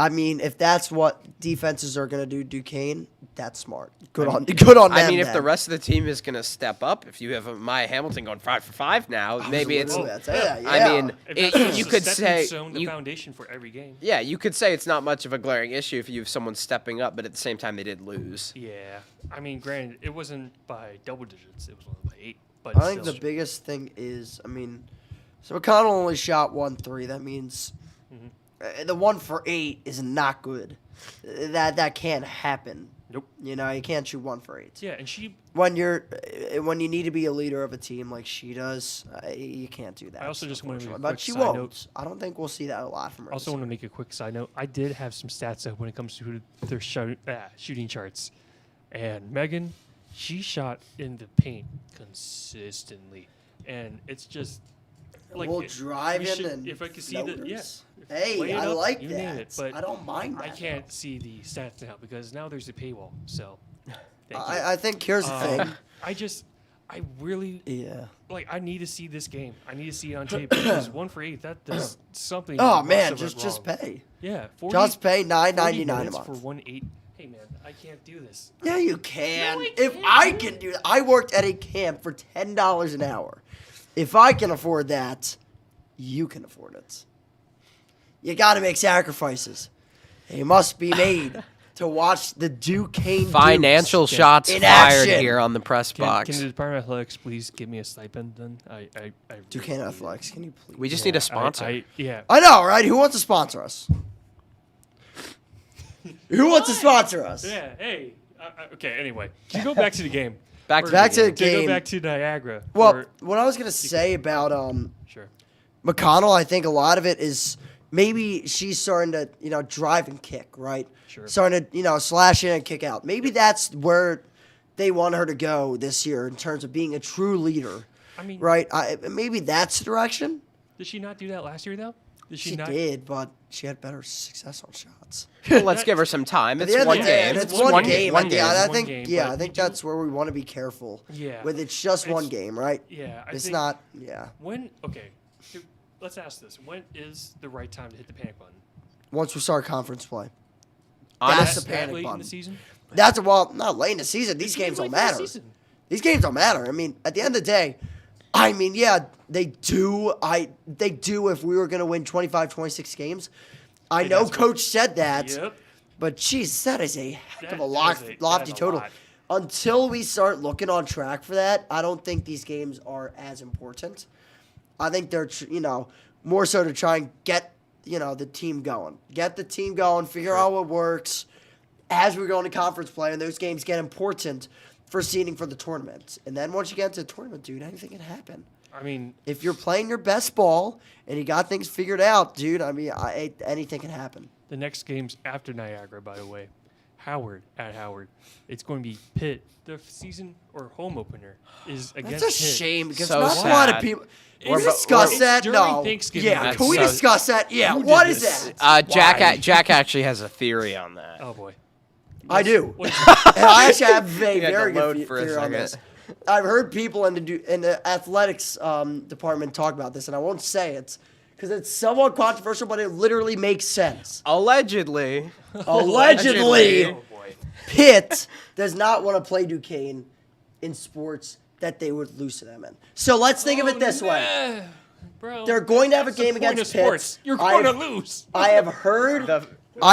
if that's what defenses are gonna do, Duquesne, that's smart. Good on them. I mean, if the then. rest of the team is going to step up, if you have a Maya Hamilton going 5 for 5 now, maybe it's. Absolutely, I'd say that, I yeah. mean, If that's you the could stepping say stone, the foundation for every game. Yeah, you could say it's not much of a glaring issue if you have someone stepping up, but at the same time they did lose. Yeah, I mean, granted, it wasn't by double digits; it was only by 8. But I think still. the biggest thing is, so McConnell only shot 1 3. That means the 1 for 8 is not good. That can't happen. Nope. You know, you can't shoot 1 for 8. Yeah, and she. When you need to be a leader of a team like she does, you can't do that. I also just want to make a but quick she side won't. note. I don't think we'll see that a lot from her. Also, want to make a quick side note. I did have some stats up when it comes to their shooting charts, and Megan, she shot in the paint consistently, and it's just like we'll drive in and if I could see that, yeah. floaters. Hey, I like you that. name it, but I don't mind that. I can't see the stats now because now there's a paywall. So, thank you. I think here's the thing. I really Yeah. like. I need to see this game. I need to see it on tape because 1 for 8. That does something. Oh must man, have went just wrong. pay. Yeah, 40, Just pay $9.99 40 a minutes month. for 1/8. Hey man, I can't do this. Yeah, you can. No, I If can't. I can do that, I worked at a camp for $10 an hour. If I can afford that, you can afford it. You got to make sacrifices. They must be made to watch the Duquesne Financial Dukes shots in fired action. here on the press Can box. the Department of Athletics please give me a stipend then? I Duquesne really- Athletics, can you please? We just need a sponsor. Yeah. I know, right? Who wants to sponsor us? Who wants to sponsor us? Yeah. Hey. Okay. Anyway, to go back to the game. Back Or to Back to the to game. go back to Niagara. Well, or- what I was gonna say about sure. McConnell, I think a lot of it is maybe she's starting to, drive and kick, right? Sure. Starting to, slash in and kick out. Maybe that's where they want her to go this year in terms of being a true leader, I mean, right? Maybe that's the direction. Did she not do that last year though? Did She not? did, but she had better success on shots. Well, let's give her some time. At It's the end one of the day, game. It's one game. One Yeah, game. I One think. game, Yeah, but I think you do- that's where we want to be careful. Yeah. With it's just one It's- game, right? Yeah. I It's think not. Yeah. When okay, so let's ask this: when is the right time to hit the panic button? Once we start conference play, Honest- That's the That panic late in button. the season? That's not late in the season. These games don't Late in the matter. season. These games don't matter. I mean, at the end of the day, yeah, they do. They do if we were going to win 25, 26 games. I know that's what- Coach said that, Yep. but geez, that is a heck That of a is lofty that is a total. lot. Until we start looking on track for that, I don't think these games are as important. I think they're, more so to try and get, the team going. Get the team going, figure out what works as we go into conference play, and those games get important for seeding for the tournament. And then once you get into the tournament, dude, anything can happen. I mean, If you're playing your best ball and you got things figured out, dude, anything can happen. the next game's after Niagara, by the way. Howard at Howard. It's going to be Pitt. The season or home opener is against That's a Pitt. shame because So not a lot of sad. people. Can We're we bo- discuss we're- that? It's during No. Thanksgiving. Yeah, That's can we so- discuss that? Yeah. Who did What is this? that? Why? Jack actually has a theory on that. Oh boy. I do. What- And I actually have a You had to very load good for a theory on second. this. I've heard people in the athletics department talk about this, and I won't say it because it's somewhat controversial, but it literally makes sense. Allegedly. Allegedly, Oh boy. Pitt does not want to play Duquesne in sports that they would lose to them in. So let's think of it this way. Bro, They're going to have a that's the game point against of Pitt. sports. You're going to I've- lose. I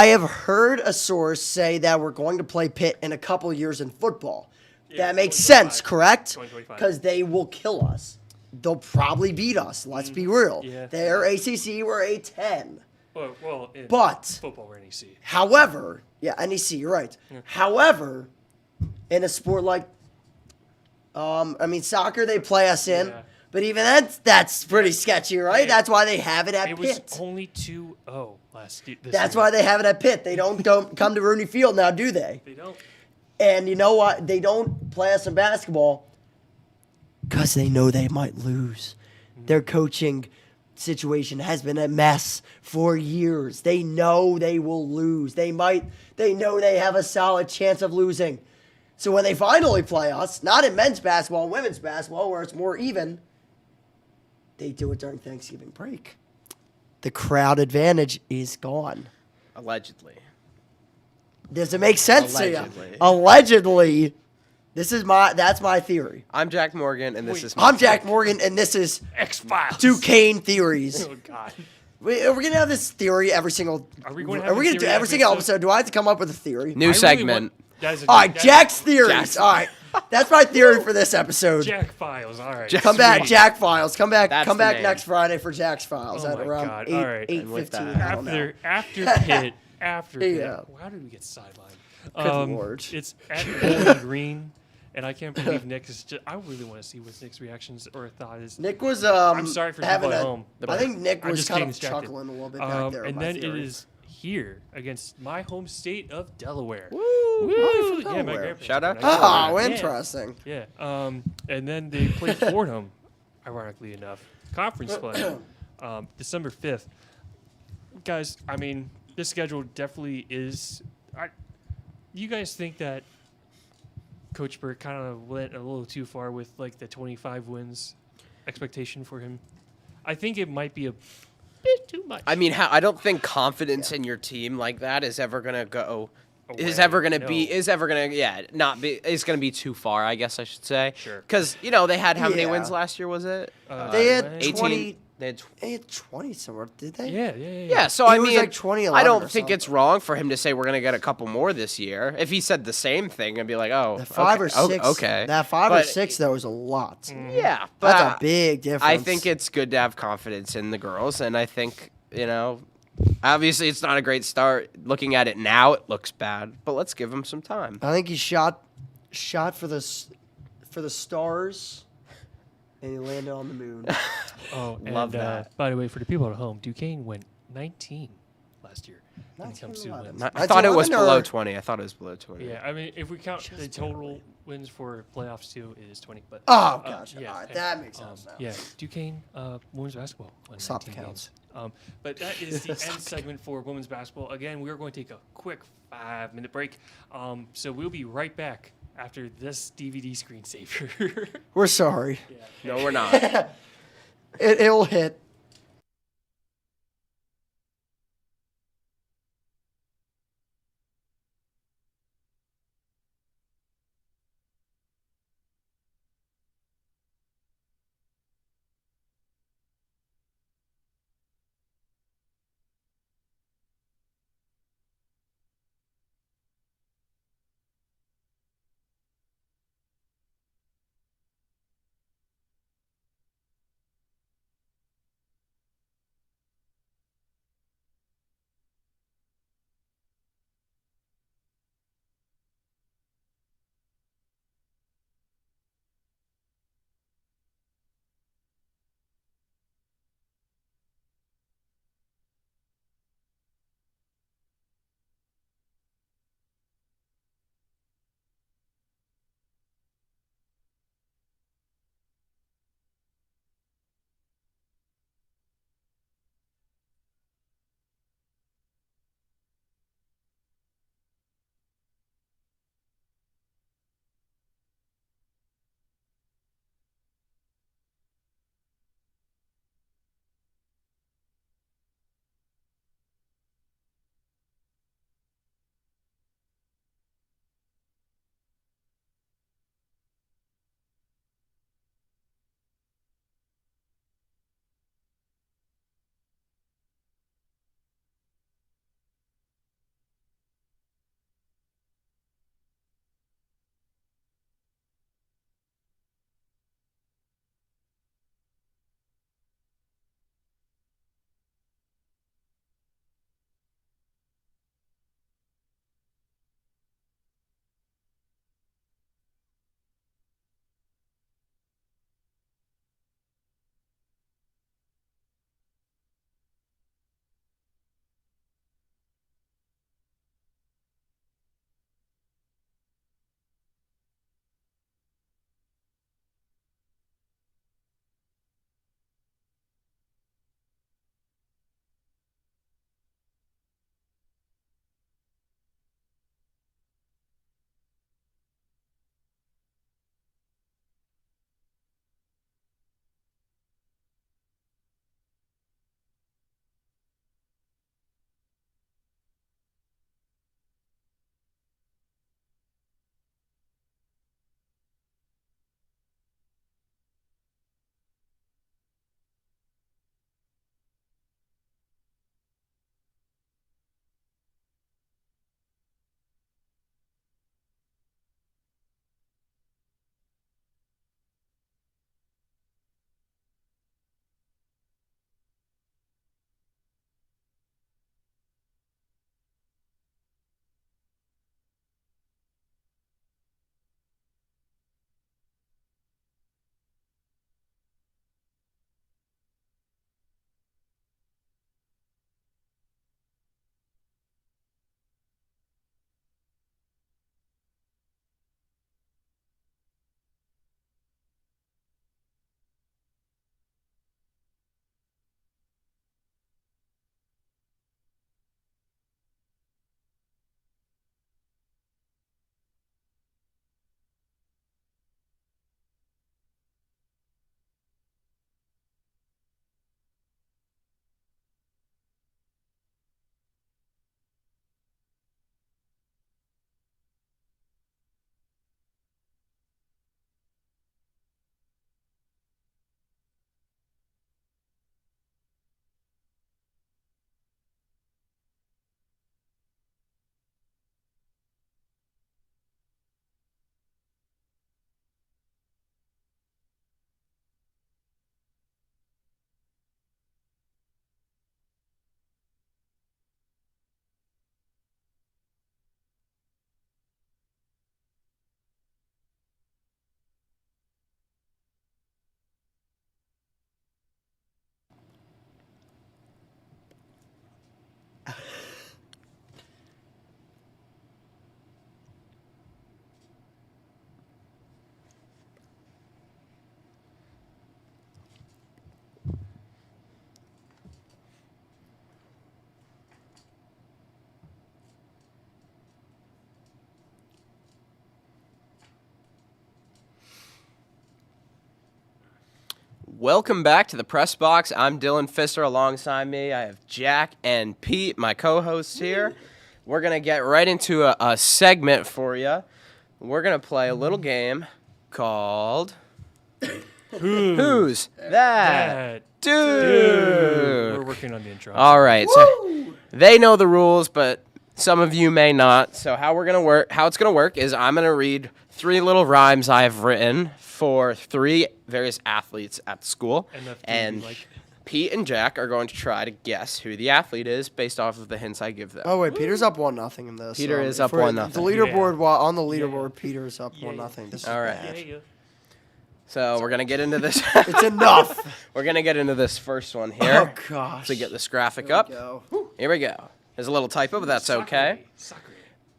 have heard a source say that we're going to play Pitt in a couple years in football. Yeah, that makes 2025. sense, correct? 2025. Because they will kill us. They'll probably beat us. Let's be real. Yeah. They're ACC, we're A10. Well, in But, football, we're NEC. however, yeah, NEC, you're right. However, in a sport like, soccer, they play us in. Yeah. But even that's pretty sketchy, right? Yeah. That's why they have it at It was Pitt. only 2-0 this That's year. why they have it at Pitt. They don't come to Rooney Field now, do they? They don't. And you know what? They don't play us in basketball because they know they might lose. Their coaching situation has been a mess for years. They know they will lose. They know they have a solid chance of losing. So when they finally play us, not in men's basketball, women's basketball, where it's more even, they do it during Thanksgiving break. The crowd advantage is gone. Allegedly. Does it make sense Allegedly. to you? Allegedly. That's my theory. I'm Jack Morgan, and this Wait. is my I'm Jack take. Morgan, and this is X-Files. Duquesne Theories. Oh, God. We're going to have this theory every single... Are we going to have a do theory every every single episode? episode? Do I have to come up with a theory? New segment. All right, Jack's Theories. Jack's- All right. That's my theory for this episode. Jack Files. All right. Come back, Sweet. Jack Files. Come back That's come the back name. next Friday for Jack's Files Oh at my around God. 8, All right. And with 8:15. that- I don't know. After Pitt, after Pitt. Yeah. How did we get sidelined? Lord. It's at Bowling Green, and I can't believe Nick is just. I really want to see what Nick's reactions or thought is. Nick was I'm sorry for having people at a, home. I think Nick I'm was just kind getting of distracted. chuckling a little bit back there. And my then theory. it is here against my home state of Delaware. Woo! Oh, from Yeah, my Delaware. grandparents. Shout are out from to Delaware. Oh, Yeah. interesting. Yeah. And then they played Fordham, ironically enough. Conference play, December 5th. Guys, I mean, this schedule definitely is. You guys think that Coach Burke kind of went a little too far with like the 25 wins expectation for him? I think it might be a bit too much. I mean, I don't think confidence in your team like that is ever gonna go. Is Away. ever gonna be? No. Is ever gonna? Yeah, not be. Is gonna be too far. I guess I should say. Sure. Because they had how many Yeah. wins last year? Was it? They had 18. 20. They had They had 20 somewhere, did they? Yeah. Yeah, so It I was mean, like 2011 I don't or think it's something. wrong for him to say we're gonna get a couple more this year. If he said the same thing, I'd be like, oh, That 5 or okay, 6. Okay, That 5 or But- 6 though is a lot. yeah, but That's a big difference. I think it's good to have confidence in the girls, and I think obviously it's not a great start. Looking at it now, it looks bad, but let's give them some time. I think he shot for the stars, and he landed on the moon. Oh, and, Love that. by the way, for the people at home, Duquesne went 19 last year when it comes to 19-11. wins. I That's thought it was 11 below or- 20. I thought it was below 20. Yeah, I mean, if we count the Just total barely. wins for playoffs too, it is 20. But Oh, gotcha. yeah, All right, hey, that makes sense now. Yeah, Duquesne women's basketball won Stop the 19 counts. games. But that is the Stop end the segment for women's basketball. Again, we're going to take a quick 5-minute break. So we'll be right back after this DVD screensaver. We're sorry. No, we're not. It'll hit. Welcome back to the Press Box. I'm Dylan Fisser. Alongside me, I have Jack and Pete, my co-hosts here. We're going to get right into a segment for you. We're going to play a little game called Who's That Dude? We're working on the intro. All right. So they know the rules, but some of you may not. So how it's going to work is I'm going to read 3 little rhymes I have written for 3 various athletes at the school. And Pete and Jack are going to try to guess who the athlete is based off of the hints I give them. Oh wait, Peter's up 1-0 in this. Peter is up 1-0. The leaderboard, on the leaderboard, Peter's up 1-0. This is All right. bad. So we're going to get into this. It's enough. We're going to get into this first one here. Oh gosh. To get this graphic Here we up. go. Here we go. There's a little typo, but that's okay. Soccer.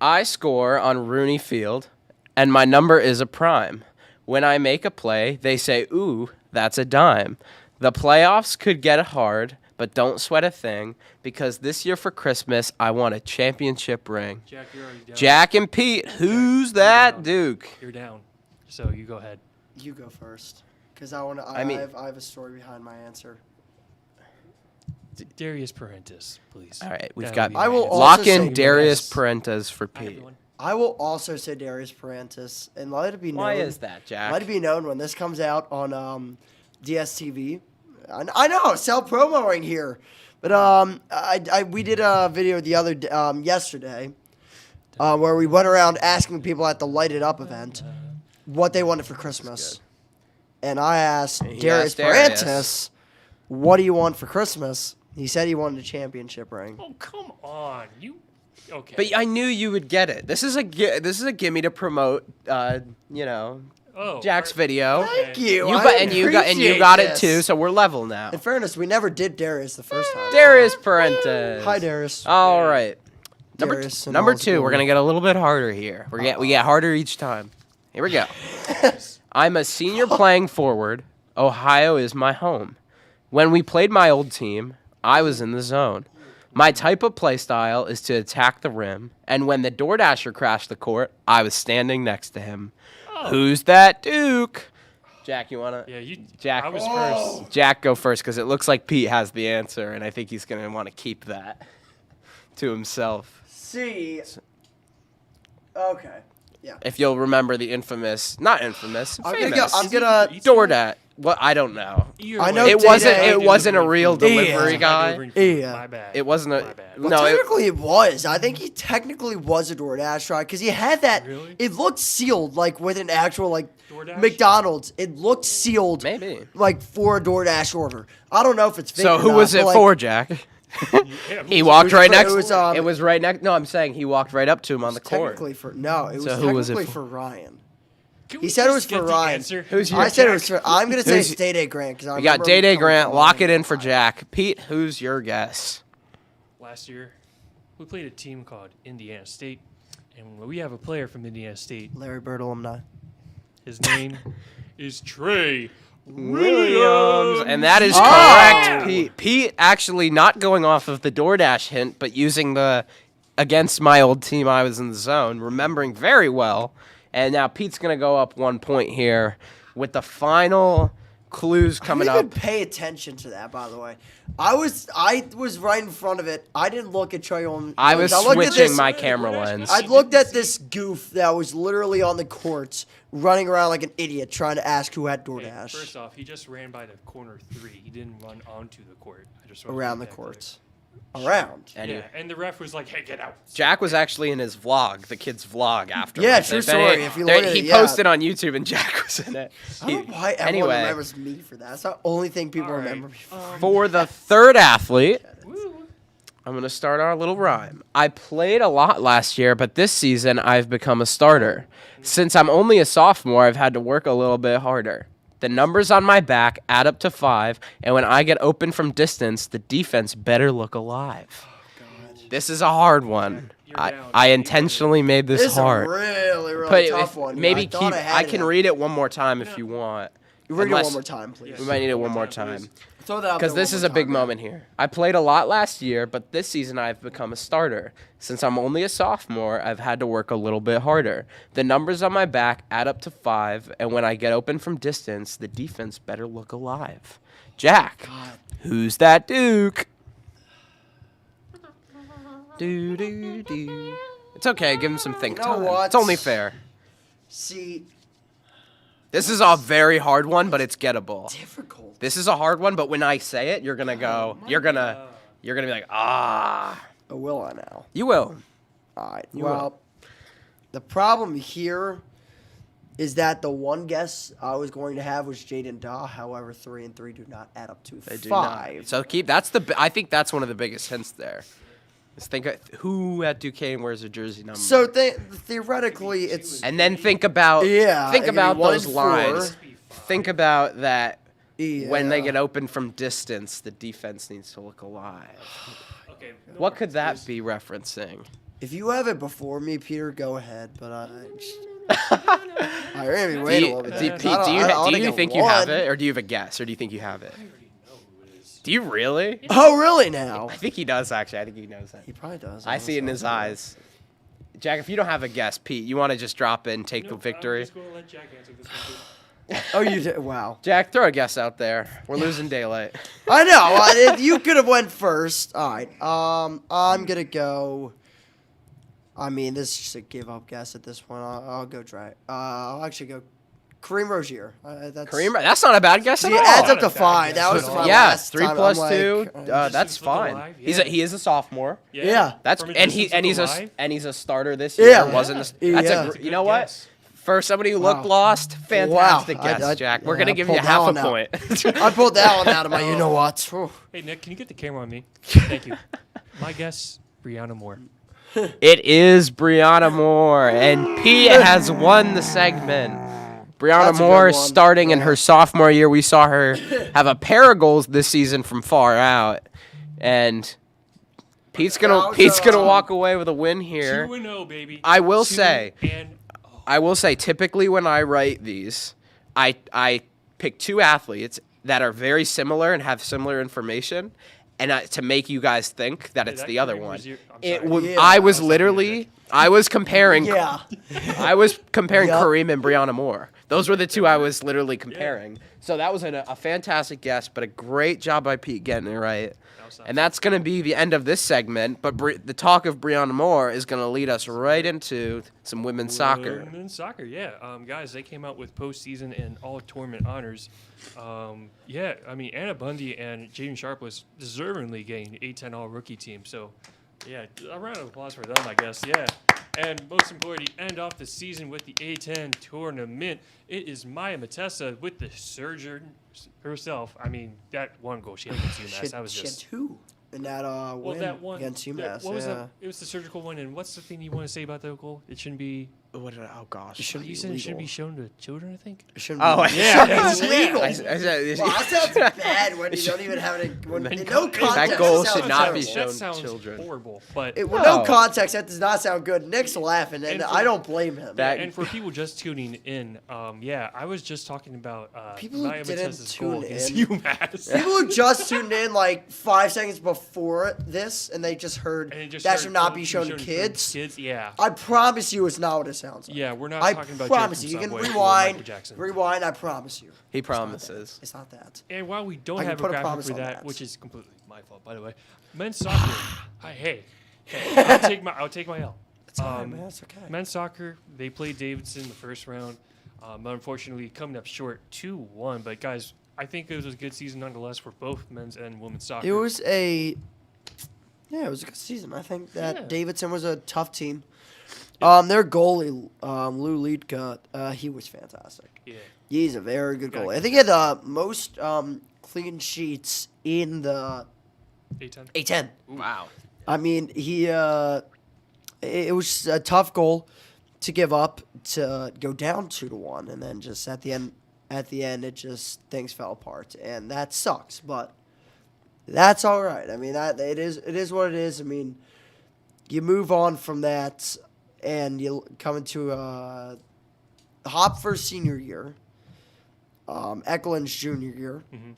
I score on Rooney Field, and my number is a prime. When I make a play, they say, ooh, that's a dime. The playoffs could get hard, but don't sweat a thing, because this year for Christmas, I want a championship ring. Jack, you're already down. Jack and Pete, who's that Duke? You're down. So you go ahead. You go first, because I want to. I have a story behind my answer. Darius Parentis, please. All right, we've That got would be I will my also lock say in Darius yes. Parentes for Hi, Pete. everyone. I will also say Darius Parentis, and let it be known. Why is that, Jack? Let it be known when this comes out on DSTV. I know, self-promoting here, but we did a video the other yesterday where we went around asking people at the Light It Up event what they wanted for Christmas, and I asked Darius Parentis, "What do you want for Christmas?" He said he wanted a championship ring. Oh, come on. Okay. But I knew you would get it. This is a gimme to promote, Jack's video. Thank you. You got it too. So we're level now. In fairness, we never did Darius the first time. Darius Parentes. Hi, Darius. All right. Darius and Number all's 2. We're glory. gonna get a little bit harder here. We get harder each time. Here we go. I'm a senior playing forward. Ohio is my home. When we played my old team, I was in the zone. My type of play style is to attack the rim, and when the DoorDasher crashed the court, I was standing next to him. Oh. Who's that Duke? Jack, you wanna? Yeah, Jack. I was first. Jack, go first because it looks like Pete has the answer, and I think he's gonna want to keep that to himself. See. Okay. Yeah. If you'll remember the not infamous, I'm famous gonna. DoorDash. Well, I don't know. I know It Day-Day- wasn't a real delivery guy. Yeah. My bad. It wasn't a. My bad. Well, No, technically it was. I think he technically was a DoorDash driver because he had that. Really? It looked sealed, like with an actual DoorDash? McDonald's. It looked sealed, maybe. like for a DoorDash order. I don't know if it's fake. So or who not, was but, it like, for, Jack? Yeah, He walked right it next. was, It was right next. No, I'm saying he walked right up to him on the court. Technically for no, it was So who was it technically for? for Ryan. Can He we said it was just get for the Ryan. answer? Who's your I said it was Jack? for. I'm gonna say Who's- it's Day-Day Grant because We got Day Grant. Lock it in for Jack. Pete, who's your guess? Last year, we played a team called Indiana State, and we have a player from Indiana State. Larry Bird alumni. His name is Trey Williams. And that is Oh! correct, Pete. Pete actually not going off of the DoorDash hint, but using the against my old team, I was in the zone, remembering very well. And now Pete's going to go up 1 point here with the final clues coming I didn't up. even pay attention to that, by the way. I was right in front of it. I didn't look at Trey Williams. I was looked at switching this- my camera lens. I looked at this goof that was literally on the courts, running around like an idiot, trying to ask who had Okay, DoorDash first off, he just ran by the corner 3. He didn't run onto the court. I just wanted to around the make that clear. courts. Around. And Yeah, and the ref was like, "Hey, get out." Jack was actually in his vlog, the kid's vlog after. Yeah, true story, if you look at he it, yeah. posted on YouTube and Jack was in it. I don't know why everyone Anyway, remembers me for that. That's the only thing people All right. remember me for. for the third athlete, Woo. I'm going to start our little rhyme. I played a lot last year, but this season I've become a starter. Since I'm only a sophomore, I've had to work a little bit harder. The numbers on my back add up to 5, and when I get open from distance, the defense better look alive. This is a hard one. You're down. I intentionally made this This is a hard. really, really But tough one. maybe I thought keep. I had I it can at- read it one more time if you want. Read it Unless- one more time, please. We might need it one more Please. time. throw that out Because there this one is more a big time, man. moment here. I played a lot last year, but this season I've become a starter. Since I'm only a sophomore, I've had to work a little bit harder. The numbers on my back add up to 5, and when I get open from distance, the defense better look alive. Jack, God. who's that Duke? Do. It's okay. Give him some think You know time. what? It's only fair. See, This is a very hard one, but it's gettable. difficult. This is a hard one, but when I say it, you're gonna go. You're gonna be like, ah. Oh, will I now? You will. All right. You Well, the problem here is that the one guess I was going to have was Jaden Daw. However, 3 and 3 do not add up to They do 5. not. So I think that's one of the biggest hints there. Just think of who at Duquesne wears a jersey number. So theoretically, it's and then think about Yeah, think it could be about 1 those and 4. lines. Think about that when they Yeah. get open from distance, the defense needs to look alive. Okay. What could that be referencing? If you have it before me, Peter, go ahead. But I really Do wait a you, little bit. do, I Pete, don't- do you, I don't do think you I think you have won. it, or do you have a guess, or do you think you have it? I already know who it is. Do you really? Oh, really now? I think he does, actually. I think he knows it. He probably does. I see it in his eyes. Jack, if you don't have a guess, Pete, you want to just drop it and take the Nope, victory? I'm just going to let Jack answer this one. Oh, you did? Wow. Jack, throw a guess out there. We're losing daylight. I know. You could have went first. All right. I'm gonna go. I mean, this is just a give up guess at this point. I'll go try. I'll actually go Kareem Rozier. That's Kareem, that's not a bad guess at See, it all. adds up Not to a bad 5. guess That was at my all. Yeah, last 3 time. plus I'm 2. like, That's Distance look fine. alive, He yeah. is a sophomore. Yeah. That's From a and distance he's look a alive. and he's a starter this year. Yeah. Wasn't that's Yeah. a That's a you good know what? guess. For somebody who looked Wow. lost, fantastic Wow. guess, Jack. We're yeah, gonna I give you pulled half that a one out. point. I pulled that one out of my. You know what? Whew. Hey, Nick, can you get the camera on me? Thank you. My guess, Brianna Moore. It is Brianna Moore, and Pete has won the segment. Brianna That's a good Moore one. starting in her sophomore year. We saw her have a pair of goals this season from far out, and Pete's gonna walk away with a win here. 2-0, baby. I will say- 2-0. I will say, typically when I write these, I pick 2 athletes that are very similar and have similar information, and to make you guys think that it's that the other Kareem one. Rozier- I'm It sorry. would. Yeah. I was That was literally. I was comparing. Yeah. I was comparing Yup. Kareem and Brianna Moore. Those were the 2 I was literally comparing. So that was a fantastic guess, but a great job by Pete getting it right. And that's going to be the end of this segment. But the talk of Brianna Moore is going to lead us right into some women's soccer. Women's soccer, yeah. Guys, they came out with postseason and all tournament honors. Yeah, I mean, Anna Bundy and Jaden Sharp was deservingly getting A10 All-Rookie team. So, yeah, a round of applause for them, I guess, yeah. And most importantly, end off the season with the A10 tournament. It is Maya Matessa with the surgeon herself. I mean, that one goal she had against UMass, that was She had just... 2 in that Well, win that one against UMass. What was yeah. that? It was the surgical one. And what's the thing you want to say about that goal? It shouldn't be. Oh gosh. It shouldn't You be said it shouldn't legal. be shown to children. I think. It shouldn't Oh, be, yeah. it shouldn't be legal. I said- Wow, that sounds bad when you don't even have it. When, in no context, That goal it should sounds not be terrible. shown That sounds children. horrible. But With no No. context, that does not sound good. Nick's laughing, and And for- I don't blame him. That- and for people just tuning in, yeah, I was just talking about People who Maya didn't Matessa's tune goal against in. UMass. People who just tuned in like 5 seconds before this, and they just heard And it just that started should not be shown shown to to kids. Kids, yeah. I promise you, it's not what it sounds like. Yeah, we're not I talking about promise Jared you. You from can Subway or Michael rewind. Jackson. Rewind. I promise you. He It's not that. promises. It's not that. And while we don't I can have a put a graphic promise for on that, that. which is completely my fault, by the way, men's soccer. Hey, I'll take my L. It's all right, man. It's okay. Men's soccer, they played Davidson in the first round. But unfortunately, coming up short 2-1. But guys, I think it was a good season nonetheless for both men's and women's soccer. It was a it was a good season. I think that Yeah. Davidson was a tough team. Their goalie, Lou Liedka, he was fantastic. Yeah. He's a very good Got goalie. it. I think he had the most clean sheets in the A10. A10. Wow. I mean, it was a tough goal to give up, to go down 2-1, and then just at the end, it just things fell apart, and that sucks. But that's all right. I mean, it is what it is. I mean, you move on from that, and you come into Hopfer's senior year, Eklund's junior year, Mhm.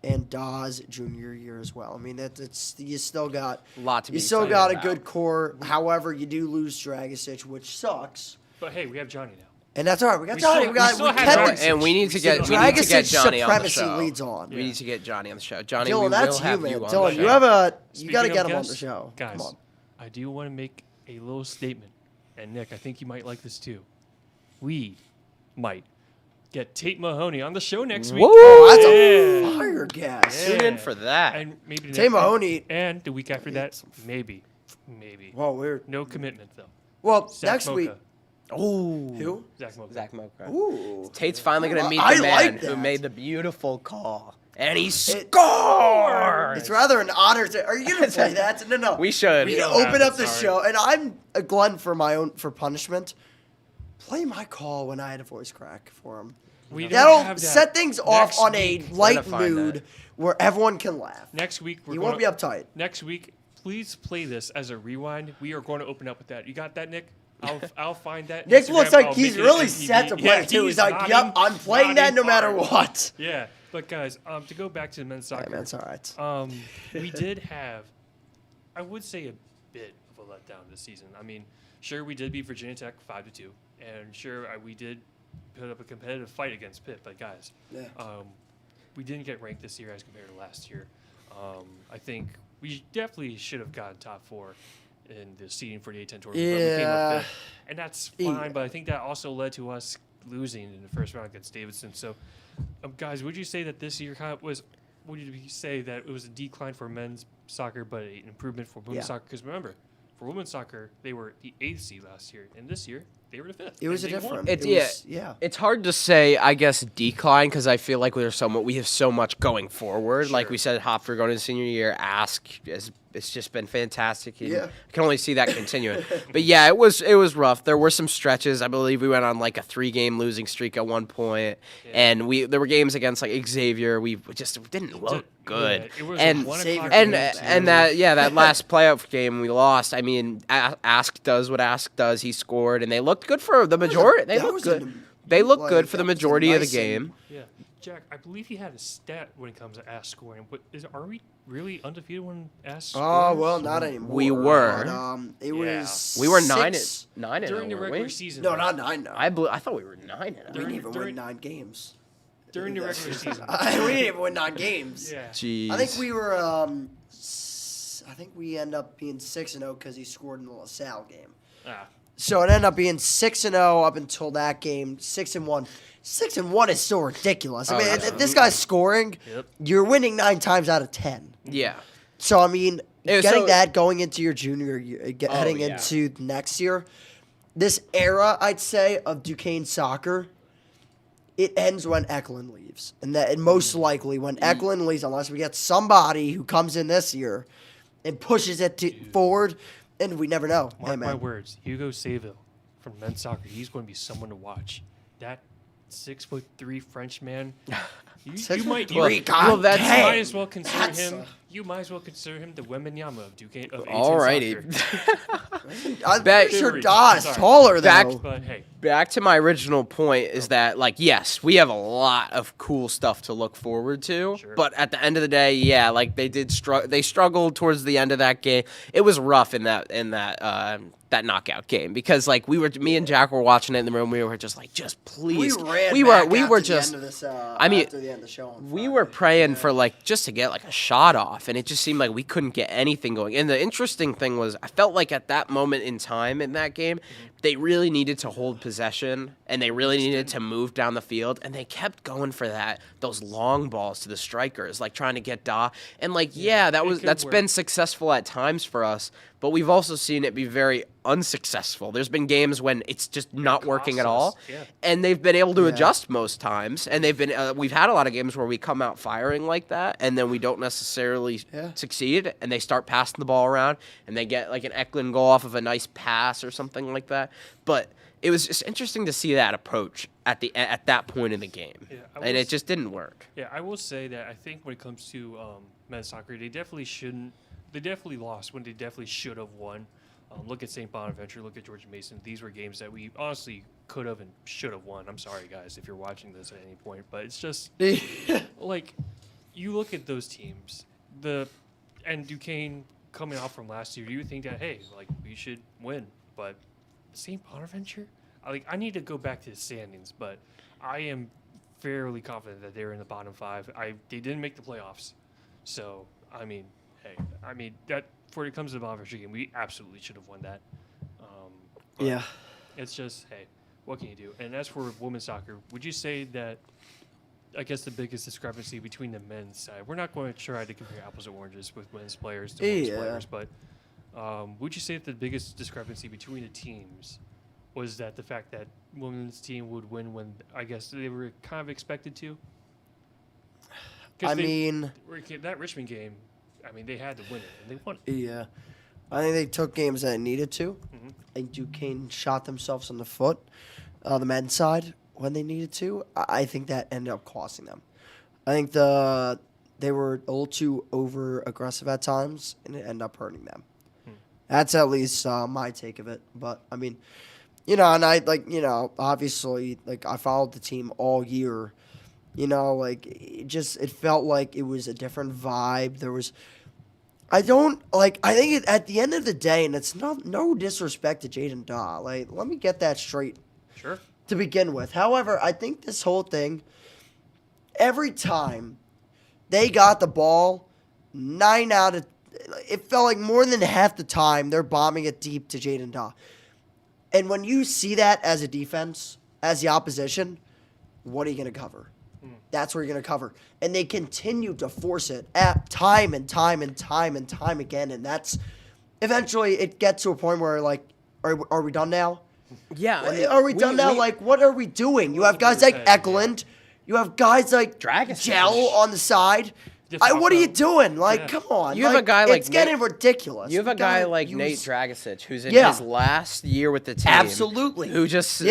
and Dawes junior year as well. I mean, it's you still got lot to be you still excited got a about. good core. However, you do lose Dragic, which sucks. But hey, we have Johnny now. And that's all right. We got We Johnny. still- We got we still we have kept Johnny. it. And we need to get Dragic's Johnny on the supremacy show. leads on. We need to get Johnny on the show. Johnny, Dylan, we that's will have man. you on Dylan, the you show. have you Speaking got to of get him on guests, the show. Guys, Come on. I do want to make a little statement. And Nick, I think you might like this too. We might get Tate Mahoney on the show next week. Woo! Oh, that's Yeah. a fire gas. Yeah. Tune in for that. And maybe Tate Mahoney. And the week after that, maybe. Whoa, weird. No commitment though. Well, Zach next week. Mocha. Oh, Who? Zach Mocha. Zach Mocha. Ooh. Tate's finally going to meet I the man like who that. made the beautiful call. And he It- scored! It's rather an honor to. Are you gonna play that? No. We should. We don't open have up it, the sorry. show, and I'm a glutton for punishment. Play my call when I had a voice crack for him. We don't That'll have that. set things off Next on week. a light Gotta find mood that. where everyone can laugh. Next week we're You going won't be uptight. Next week, please play this as a rewind. We are going to open up with that. You got that, Nick? I'll find that. Nick Instagram. looks like I'll he's make it really MTV. set to play Yeah, it too. He's like, nodding, "Yep, I'm playing that no nodding matter hard. what." Yeah, but guys, to go back to the men's soccer, Yeah, man, it's all right. we did have, I would say, a bit of a letdown this season. I mean, sure, we did beat Virginia Tech 5-2, and sure, we did put up a competitive fight against Pitt. But guys, Yeah. we didn't get ranked this year as compared to last year. I think we definitely should have gotten top 4 in the seeding for the A10 tournament. But we came Yeah. up fifth, and that's fine. Yeah. But I think that also led to us losing in the first round against Davidson. So, guys, would you say that this year kind of was? Would you say that it was a decline for men's soccer, but an improvement for women's Yeah. soccer? Because remember, for women's soccer, they were the 8th seed last year, and this year they were the 5th. It was a and they won. different. It's- It yeah. was, yeah. It's hard to say, I guess, decline because I feel like we have so much going forward. Like Sure. we said, Hopper going to senior year, it's just been fantastic. And Yeah. I can only see that continuing. But yeah, it was rough. There were some stretches. I believe we went on like a 3-game losing streak at one point, and there were games against like Xavier. We just didn't look good. Yeah, it was and a 1 Xavier o'clock and game, too. and that last playoff game we lost. I mean, Ask does what Ask does. He scored, and they looked good for the majority. They that looked was good. an- They looked like, good for the that was a majority of the nice game. Yeah, Jack, I believe he had a stat when it comes to ass scoring. But are we really undefeated when ass Oh scores? well, not anymore. We were. But, it Yeah. was. We were 6 nine and during the oh, weren't regular we? season. No, though. not 9. No. I thought we were 9 and we during- didn't even during- win 9 games. during the regular season. we didn't even win 9 games. Yeah. Jeez. I think we were. I think we end up being 6-0 because he scored in the LaSalle game. Ah, So it ended up being 6-0 up until that game. 6-1. 6-1 is still ridiculous. I Oh, mean, if absolutely. this guy's scoring, Yep. you're winning 9 times out of 10. Yeah. So I mean, Yeah, getting so- that going into your junior year, heading yeah. into next year, this era I'd say of Duquesne soccer, it ends when Eklund leaves, and most likely when Eklund leaves, unless we get somebody who comes in this year and pushes it forward, and we never know. mark Hey my man, words. Hugo Seville from men's soccer. He's going to be someone to watch. That 6'3" French man. You 6'3", might. God well, that's- You dang. might as well consider That's him. You might as well consider him the Wembenyama of Duquesne of 18 Alrighty. soccer. I'm Back- pretty sure Sorry. Dawes Sorry. taller Back- though. But hey, Back to my original point is that, like, yes, we have a lot of cool stuff to look forward to. Sure. But at the end of the day, yeah, like they struggled towards the end of that game. It was rough in that knockout game because, like, me and Jack were watching it in the room. We were just like, just please. We were were just. The end of this, I mean, after the end of the show on We Friday. were praying for like just to get like a shot off, and it just seemed like we couldn't get anything going. And the interesting thing was, I felt like at that moment in time in that game, they really needed to hold possession, and they really needed to move down the field, and they kept going for those long balls to the strikers, like trying to get Da. And like, yeah, could that's work. been successful at times for us, but we've also seen it be very unsuccessful. There's been games when it's just not working at all, costs us, yeah. and they've been able to Yeah. adjust most times, and we've had a lot of games where we come out firing like that, and then we don't necessarily Yeah. succeed, and they start passing the ball around, and they get like an Eklund goal off of a nice pass or something like that. But it was just interesting to see that approach at that point in the game, Yeah, and it just didn't work. yeah, I will say that I think when it comes to men's soccer, they definitely shouldn't. They definitely lost when they definitely should have won. Look at St. Bonaventure. Look at George Mason. These were games that we honestly could have and should have won. I'm sorry, guys, if you're watching this at any point, but it's just like you look at those teams, and Duquesne coming off from last year, you would think that, hey, like, we should win. But St. Bonaventure, I need to go back to the standings, but I am fairly confident that they're in the bottom 5. They didn't make the playoffs, so I mean, hey, that before it comes to the Bonaventure game, we absolutely should have won that. But Yeah. it's just, hey, what can you do? And as for women's soccer, would you say that, I guess the biggest discrepancy between the men's side, we're not going to try to compare apples to oranges with men's players to women's players, but would you say that the biggest discrepancy between the teams was that the fact that women's team would win when, I guess, they were kind of expected to? That Richmond game, they had to win it, and they won it. Yeah. I think they took games that they needed to. Mm-hmm. I think Duquesne shot themselves in the foot, the men's side, when they needed to. I think that ended up costing them. I think they were a little too over-aggressive at times, and it ended up hurting them. That's at least my take of it. But, and obviously, I followed the team all year. It felt like it was a different vibe. There was... I think at the end of the day, and it's no disrespect to Jaden Daw. Let me get that straight. Sure. To begin with. However, I think this whole thing, every time they got the ball, it felt like more than half the time they're bombing it deep to Jaden Daw. And when you see that as a defense, as the opposition, what are you going to cover? That's where you're going to cover. And they continue to force it at time and time and time and time again. And that's eventually it gets to a point where, are we done now? Yeah. Are we done now? What are we doing? You have guys like Eklund. You have guys like Gel on the side. What are you doing? Come on. You have a guy like it's getting ridiculous. You have a guy like Nate Dragicic, who's in his last year with the team. Absolutely. Who just,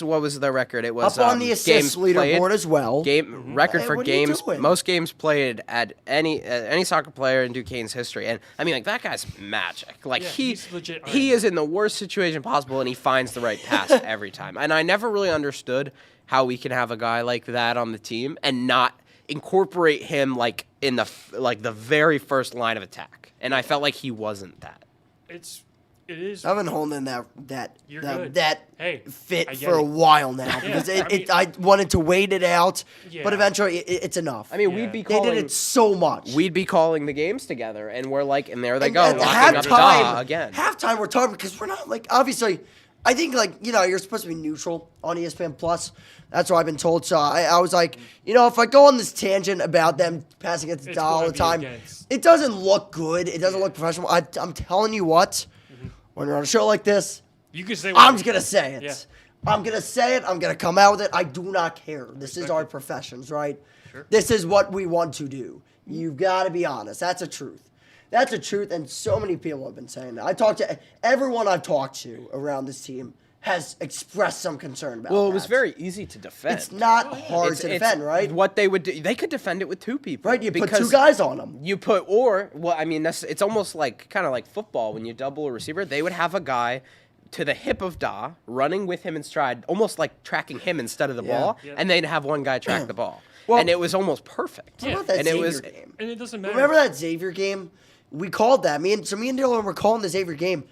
what was the record? It was up on the assist leaderboard as well. Record for games, most games played at any soccer player in Duquesne's history. And that guy's magic. He's legit. He is in the worst situation possible, and he finds the right pass every time. And I never really understood how we can have a guy like that on the team and not incorporate him in the very first line of attack, and I felt like he wasn't that. It is. I've been holding that fit for it. a while now because I wanted to wait it out, but eventually it's enough. They did it so much. We'd be calling the games together, and we're and there they go, at locking up Daw again. Halftime, we're talking because we're not obviously. I think you're supposed to be neutral on ESPN Plus. That's what I've been told. So I was like, if I go on this tangent about them passing it to Daw all the time, it doesn't look good. It doesn't look professional. I'm telling you what, when you're on a show like this, you can say. I'm gonna say it. Yeah. I'm gonna say it. I'm gonna come out with it. I do not care. This is our professions, right? Sure. This is what we want to do. You've got to be honest. That's a truth. That's the truth, and so many people have been saying that. I talked to everyone I've talked to around this team has expressed some concern about Well, it was very easy to defend. It's not hard to defend, right? What they would do, they could defend it with two people. Right, you put two guys on them. It's almost kind of like football. When you double a receiver, they would have a guy to the hip of Daw, running with him in stride, almost like tracking him instead of the ball, and they'd have one guy track the ball. And it was almost perfect. What about that Xavier game? And it doesn't matter. Remember that Xavier game? We called that. Me and Dylan were calling the Xavier game.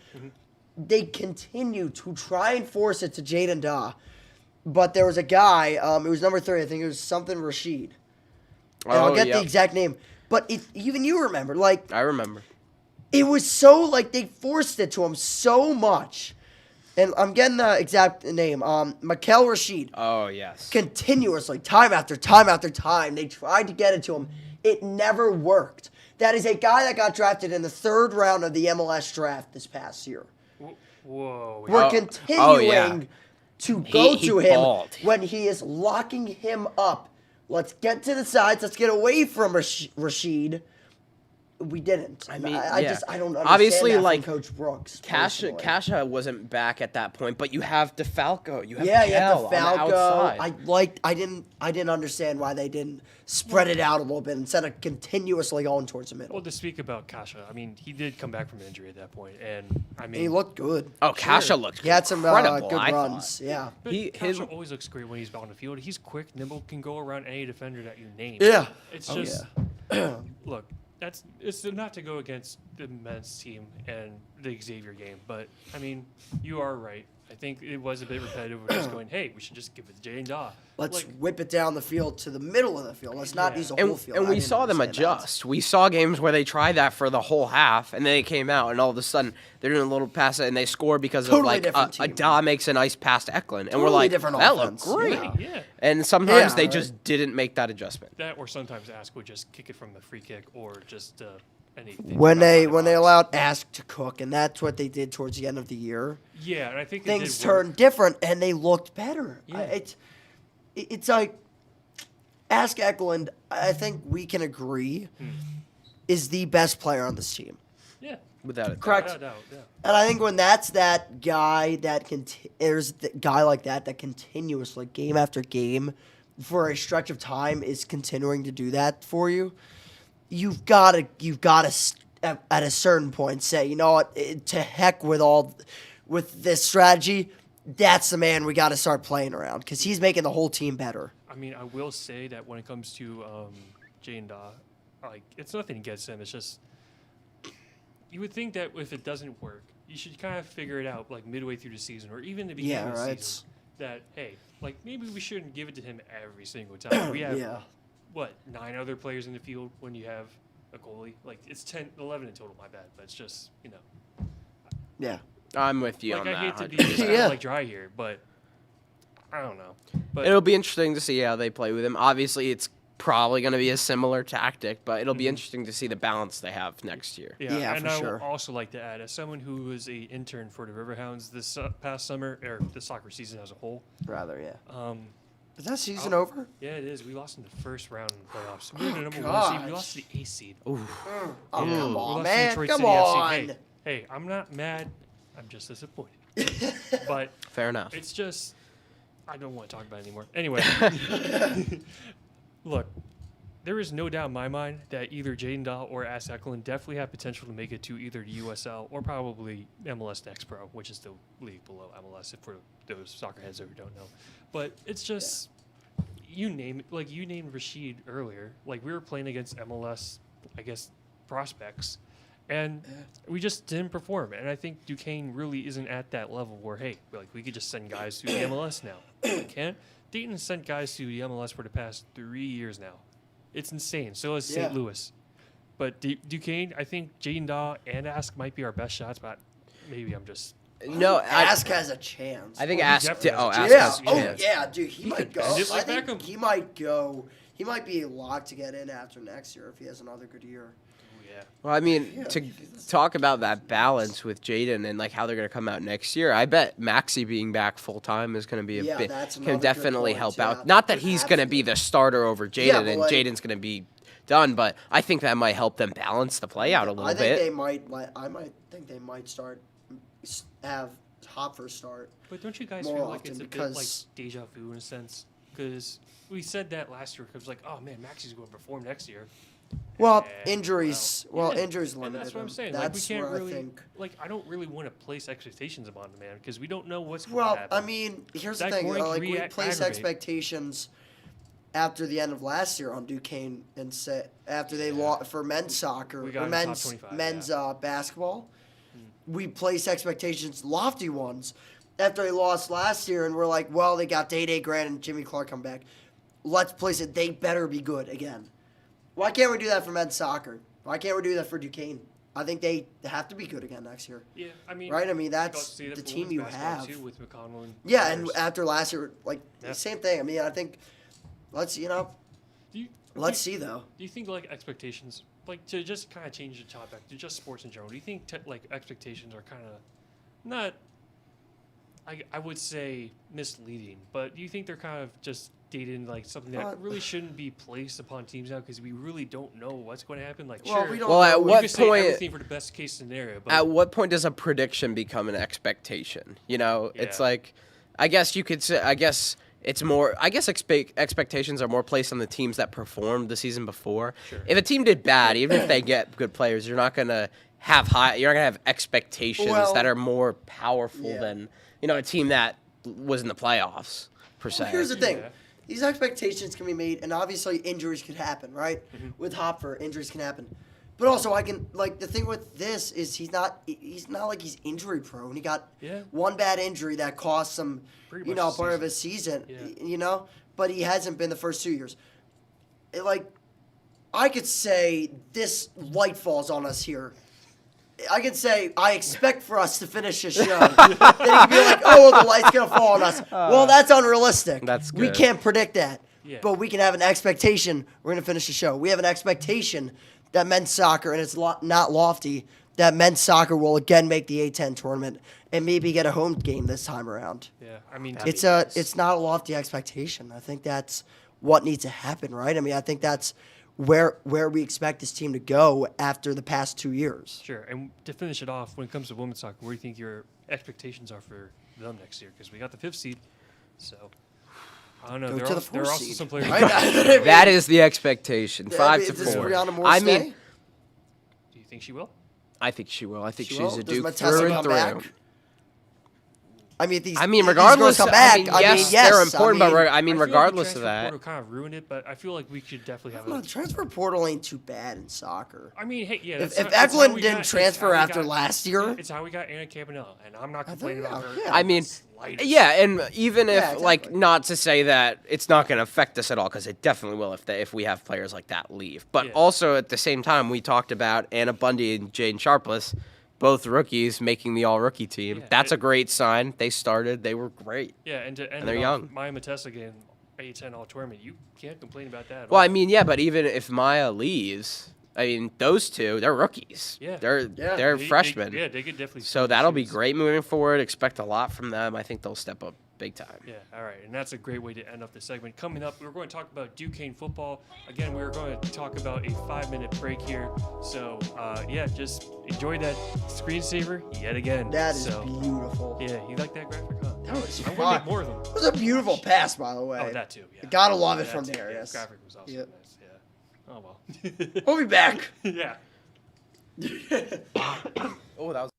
They continue to try and force it to Jaden Daw. But there was a guy, it was number 30, I think it was something Rashid. And I'll get the exact name. But even you remember. I remember. It was so, they forced it to him so much. And I'm getting the exact name. Mikel Rashid. Oh, yes. Continuously, time after time after time, they tried to get it to him. It never worked. That is a guy that got drafted in the 3rd round of the MLS draft this past year. Whoa. We're continuing to go to him when he is locking him up. Let's get to the sides. Let's get away from Rashid. We didn't. I mean, I yeah. just I don't understand Obviously, that from like, Coach Brooks. Kasha wasn't back at that point, but you have DeFalco, you have Yeah, you had Kell on the DeFalco. outside. I didn't understand why they didn't spread it out a little bit instead of continuously going towards the middle. Well, to speak about Kasha, I mean, he did come back from injury at that point, and I mean, And he looked good. Oh, Kasha looked He had some incredible, good I runs. thought. Yeah. But His Kasha always looks great when he's on the field. He's quick, nimble, can go around any defender that you name. Yeah. It's Oh, just look. It's not to go against the men's team and the Xavier game, but I mean, you are right. I think it was a bit repetitive of just going, hey, we should just give it to Jaden Daw. Let's whip it down the field to the middle of the field. Let's not Yeah. use the whole field. And I we didn't saw them understand that. adjust. We saw games where they tried that for the whole half, and then they came out, and all of a sudden they're doing a little pass, and they score because Totally of like different a team. Da makes a nice pass to Eklund, and we're Totally like, different that offense. looked great. Yeah. Yeah. And sometimes Yeah, they right. just didn't make that adjustment. That or sometimes Ask would just kick it from the free kick or just anything. When they outside the box. allowed Ask to cook, and that's what they did towards the end of the year. Yeah, and I think Things it did work. turned different, and they looked better. Yeah. It's like Ask Eklund. I think we can agree is the best player on this team. Yeah, Without it. Correct. without a doubt. Yeah. And I think when that's that guy that there's the guy like that continuously, game after game, for a stretch of time is continuing to do that for you, you've got to at a certain point say, you know what, to heck with this strategy. That's the man we got to start playing around because he's making the whole team better. I mean, I will say that when it comes to Jaden Daw, like it's nothing against him. It's just you would think that if it doesn't work, you should kind of figure it out like midway through the season or even the beginning of the right. season. That hey, like maybe we shouldn't give it to him every single time. We have Yeah. what 9 other players in the field when you have a goalie. Like it's 10, 11 in total. My bad, but it's just Yeah. I'm with you like on I that. hate to be 100%. just Yeah. like dry here, but I don't know. But It'll be interesting to see how they play with him. Obviously, it's probably going to be a similar tactic, but it'll be interesting to see the balance they have next year. Yeah, and for I sure. would also like to add, as someone who was a intern for the Riverhounds this past summer, or the soccer season as a whole, Rather, yeah. Is that season Oh. over? yeah, it is. We lost in the first round in the playoffs. We were the number 1 seed. gosh. We lost to the A seed. Oh, Yeah. come We on, lost to man. Detroit Come City FC. on. Hey, I'm not mad. I'm just disappointed. But Fair enough. it's just, I don't want to talk about it anymore. Anyway, look, there is no doubt in my mind that either Jaden Dahl or Ass Eklund definitely have potential to make it to either the USL or probably MLS Next Pro, which is the league below MLS, if for those soccer heads who don't know. But it's just, you name it, like you named Rashid earlier. Like we were playing against MLS, I guess, prospects, and we just didn't perform. And I think Duquesne really isn't at that level where, hey, like we could just send guys to the MLS now. We can't. Dayton sent guys to the MLS for the past 3 years now. It's insane. So is St. Yeah. Louis. But Duquesne, I think Jaden Daw and Ask might be our best shots, but maybe I'm just. No, Ask has a chance. I think Oh, he Ask. definitely has a Ask chance. Yeah. has a Oh, chance. yeah, dude. He might could go. bend it I like think Beckham. he might go. He might be locked to get in after next year if he has another good year. Yeah. Well, I mean, Yeah. to talk about that balance with Jaden and like how they're going to come out next year, I bet Maxi being back full time is going to be a Yeah, bit that's can another good definitely point, help yeah. out. Not that he's going to be the starter over Jaden Yeah, but and like- Jaden's going to be done, but I think that might help them balance the play out a little I think bit. they might. I might think they might have Hopper start. But don't you guys More feel like often it's a bit because- like deja vu in a sense? Because we said that last year because like, oh man, Maxi's going to perform next year. Well, Yeah, injuries. well, Well, yeah. injuries And limited. that's what I'm him. saying. That's Like we can't where really, I think. like I don't really want to place expectations upon the man because we don't know what's going Well, to happen. I mean, here's the That thing. groin Like can we placed re-aggravate. expectations after the end of last year on Duquesne and said after they lost for men's soccer We or got in top men's 25, men's yeah. basketball. We placed expectations, lofty ones, after they lost last year, and we're like, well, they got Day Grant and Jimmy Clark come back. Let's place it. They better be good again. Why can't we do that for men's soccer? Why can't we do that for Duquesne? I think they have to be good again next year. yeah, I mean, Right? I mean, we got to that's see that the for team women's you basketball, have. too, with McConnell and Yeah, and others. after last year, like Yeah. same thing. I mean, I think let's Do you, let's see though. Do you think like expectations, like to just kind of change the topic to just sports in general? Do you think like expectations are kind of not I would say misleading, but do you think they're kind of just dating like something that really shouldn't be placed upon teams now because we really don't know what's going to happen? Like, Well, sure, we don't Well, know. at you what could say point? everything for the best case scenario, but At what point does a prediction become an expectation? You know, it's Yeah. like, I guess you could say, I guess it's more, I guess expectations are more placed on the teams that performed the season before. Sure. If a team did bad, even if they get good players, you're not going to have expectations Well, that are more powerful yeah. than, a team that was in the playoffs, per se. Well, here's the thing. Yeah. These expectations can be made, and obviously injuries could happen, right? Mm-hmm. With Hopper, injuries can happen. But also, I can the thing with this is he's not like he's injury prone. He got Yeah. one bad injury that cost him, Pretty much the part of season. his season. Yeah. But he hasn't been the first 2 years. I could say this light falls on us here. I could say I expect for us to finish the show. Then he could be like, "Oh, the light's gonna fall on us." Well, that's unrealistic. That's We good. can't predict that. Yeah. But we can have an expectation. We're gonna finish the show. We have an expectation that men's soccer, and it's not lofty, that men's soccer will again make the A10 tournament and maybe get a home game this time around. yeah, I mean, It's not a lofty expectation. I think that's what needs to happen, right? I mean, I think that's where we expect this team to go after the past 2 years. sure. And to finish it off, when it comes to women's soccer, where do you think your expectations are for them next year? Because we got the 5th seed, so I don't know. Go There to are the there are 4th also seed. some players. Right? I mean, That is the expectation. I 5 mean, to does 4. Brianna Moore I stay? mean, Do you think she will? I think she will. I think She she's will? a Does Duke Matessa through and come through. back? I mean, these Regardless, these girls come back. yes, yes, they're important, I mean, but I feel like regardless the of transfer that, portal kind of ruined it, but I feel like we should definitely have no, a. the transfer portal ain't too bad in soccer. I mean, hey, yeah. If that's how- it's how Eklund we didn't got- it's transfer how we after got- last year, it's how we got Anna Campanella, and I'm not complaining about her. yeah. I mean, slightest. yeah, and even if Yeah, like exactly. not to say that it's not going to affect us at all, because it definitely will if we have players like that leave. But Yeah. also at the same time, we talked about Anna Bundy and Jane Sharpless, both rookies making the all-rookie team. Yeah, That's a great sign. They started. They were great. Yeah, and to end they're it young. off, Maya Matessa getting A10 all tournament, you can't complain about that. At Well, all. I mean, yeah, but even if Maya leaves, I mean, those two, they're rookies. Yeah. They're They- freshmen. yeah, they could definitely. So fill the that'll be shoes. great moving forward. Expect a lot from them. I think they'll step up big time. Yeah, all right, and that's a great way to end off the segment. Coming up, we're going to talk about Duquesne football. Again, we're going to talk about a 5-minute break here. So, yeah, just enjoy that screensaver yet again. that is so, beautiful. Yeah, you like that graphic, huh? That was I want fun. to make more of them. It was a beautiful pass, by the way. Oh, that too. Yeah. Gotta love it That from too, there. Yeah, Yes. the graphic was also Yep. nice. Yeah. Oh well. We'll be back. yeah. Oh, that was.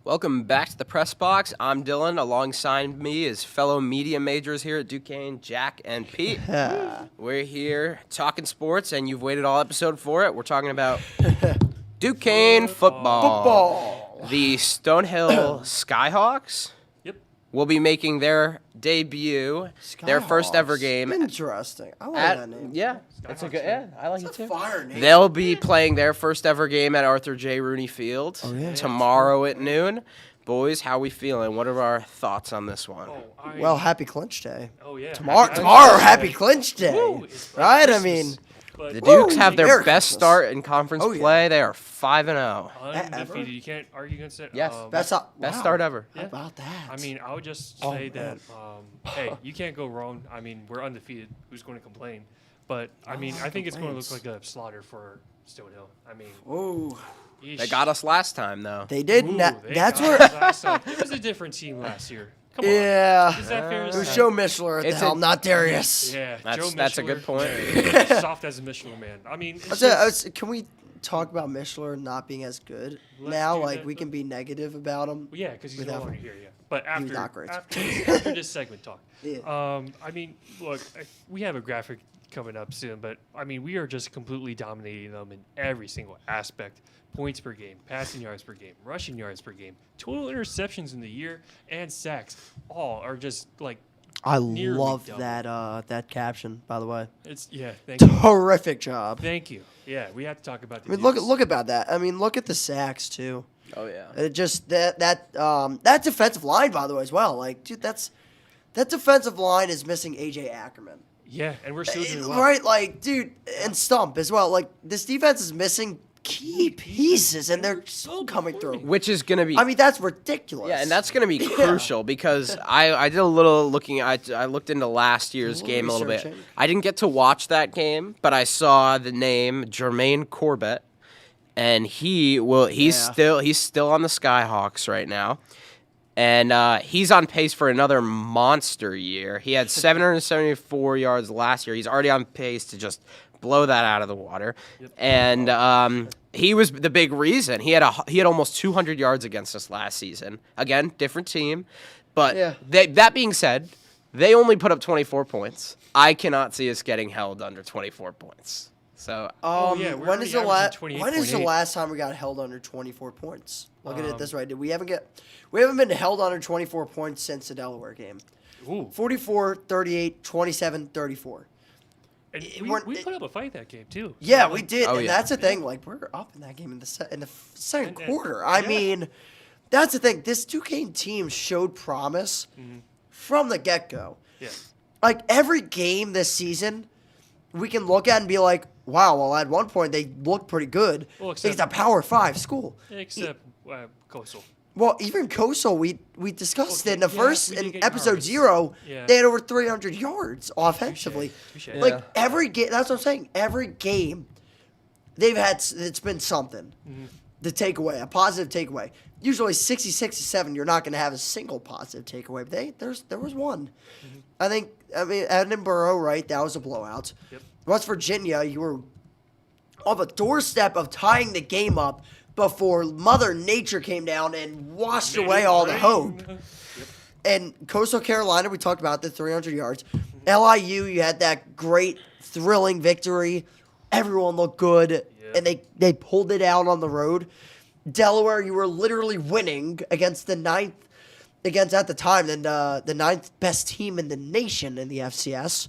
Welcome back to the Press Box. I'm Dylan. Alongside me is fellow media majors here at Duquesne, Jack and Pete. We're here talking sports, and you've waited all episode for it. We're talking about Duquesne football. The Stonehill Skyhawks will be making their debut, their first ever game. Interesting. I like that name. Yeah, it's a good. Yeah, I like it It's a too. fire name. They'll be playing their first ever game at Arthur J. Rooney Field tomorrow at noon. Boys, how we feeling? What are our thoughts on this one? Well, happy clinch day. Oh yeah. Tomorrow, happy clinch day. Woo, it's like Right? I Christmas, mean, but The Dukes have their Merry best Christmas. start in conference play. They are 5-0. undefeated. You can't argue against it. Yes, best best start ever. How about that? I mean, I would just Oh, say that, man. hey, you can't go wrong. I mean, we're undefeated. Who's going to complain? But, I mean, I think it's going to look like a slaughter for Stonehill. I mean, Ooh, They got us last time, though. they did. Ooh, That, they that's got where. us last time. It was a different team last year. Come on. Yeah. Is that fair to It was say? Joe Mishler at the It's a- helm, not Darius. Yeah, That's a good point. Yeah, soft as a Michelin man. I mean, it's just, Can we talk about Mishler not being as good Let's now? do Like that. we can be negative about him. yeah, because he's no without- longer here. Yeah, but after not great. after this segment talk, Yeah. I mean, look, we have a graphic coming up soon, but I mean, we are just completely dominating them in every single aspect. Points per game, passing yards per game, rushing yards per game, total interceptions in the year, and sacks. All are just like I nearly love double. that caption. By the way, it's thank you, terrific job. thank you. Yeah, we have to talk about the. I mean, Dukes. look about that. I mean, look at the sacks too. Oh, yeah. It just that defensive line, by the way, as well. Like, dude, that defensive line is missing AJ Ackerman. Yeah, and we're still doing well. Right, like, dude, and Stump as well. Like, this defense is missing key pieces, and they're still coming through. Which is going to be... I mean, that's ridiculous. Yeah, and that's going to be crucial because I did a little looking. I looked into last year's Little game a little bit. researching. I didn't get to watch that game, but I saw the name Jermaine Corbett, and he's still on the Skyhawks right now, and he's on pace for another monster year. He had 774 yards last year. He's already on pace to just blow that out of the water, and he was the big reason. He had almost 200 yards against us last season. Again, different team, but that being said, they only put up 24 points. I cannot see us getting held under 24 points. So we're when is already the averaging last time we got held under 24 points? Look at it this way. We haven't been held under 24 points since the Delaware game. Ooh. 44, 38, 27, 34. And we're- we put up a fight that game too. Yeah, we did, Oh, and yeah. that's the thing. Like, we're up in that game in the second And- quarter. I yeah. mean, that's the thing. This Duquesne team showed promise from the get-go. Yeah. Like, every game this season, we can look at and be like, wow, well, at one point they looked pretty good. Well, It's except- a Power 5 school. Except Coastal. Well, even Coastal, we discussed Okay, it in the yeah, first, we did in get episode yards. 0, Yeah. they had over 300 yards offensively. Touche. Like, Yeah. every game, that's what I'm saying. Every game, it's been something to take away, a positive takeaway. Usually 60, 67, you're not going to have a single positive takeaway. But there was one. I mean, Edinburgh, right, that was a blowout. Yep. West Virginia, you were on the doorstep of tying the game up before Mother Nature came down and washed Made away it all the rain. hope. Yep. And Coastal Carolina, we talked about the 300 yards. LIU, you had that great, thrilling victory. Everyone looked good, and they pulled it out on the road. Delaware, you were literally winning against at the time, the ninth best team in the nation in the FCS.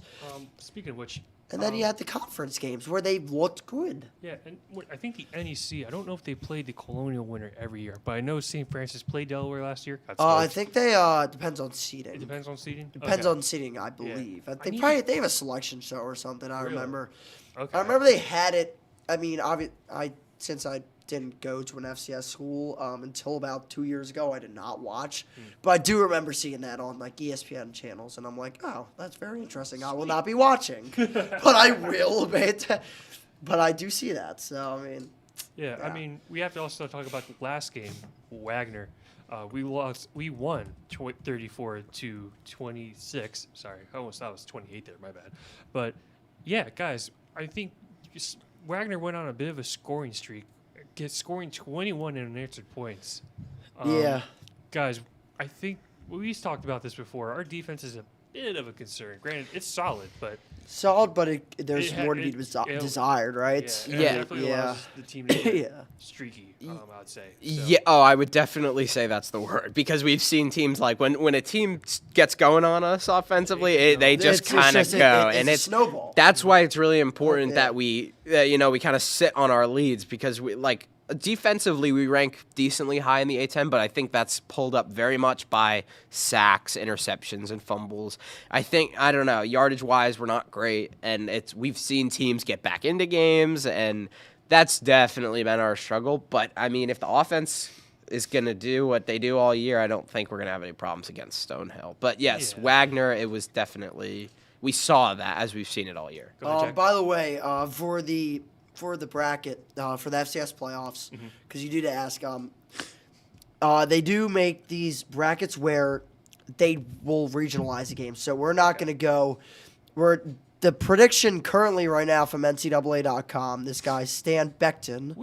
Speaking of which, And then you had the conference games where they looked good. yeah, and I think the NEC. I don't know if they played the Colonial winner every year, but I know St. Francis played Delaware last year. Got I smoked. think they depends on seeding. It depends on seeding. Depends Okay. on seeding, I believe. I need They have a selection show or something. I Really? remember. Okay. I remember they had it. I mean, since I didn't go to an FCS school until about 2 years ago, I did not watch. But I do remember seeing that on like ESPN channels, and I'm like, oh, that's very interesting. I will not be watching, but I will. But I do see that. So I mean, Yeah, I Yeah. mean, we have to also talk about the last game, Wagner. We won 34 to 26. Sorry, I almost thought it was 28 there. My bad. But yeah, guys, I think Wagner went on a bit of a scoring streak, scoring 21 unanswered points. Yeah. Guys, I think we've talked about this before. Our defense is a bit of a concern. Granted, it's solid, but Solid, but there's It ha- more to be it- desired, right? it Yeah. definitely allows the team to get Yeah. streaky. I'd say. So, Yeah, I would definitely say that's the word because we've seen teams like when a team gets going on us offensively, they just It's kind of just- go, it's and a it's snowball. That's why it's really important Yeah. that we kind of sit on our leads because we like defensively we rank decently high in the A10, but I think that's pulled up very much by sacks, interceptions, and fumbles. I don't know, yardage wise we're not great, and we've seen teams get back into games and that's definitely been our struggle. But, I mean, if the offense is going to do what they do all year, I don't think we're going to have any problems against Stonehill. But, yes, Yeah. Wagner, it was definitely – we saw that as we've seen it all year. Go ahead, Jack. By the way, for the bracket, for the FCS playoffs, because you did ask, they do make these brackets where they will regionalize the game. So we're not going to go – the prediction currently right now from NCAA.com, this guy, Stan Beckton,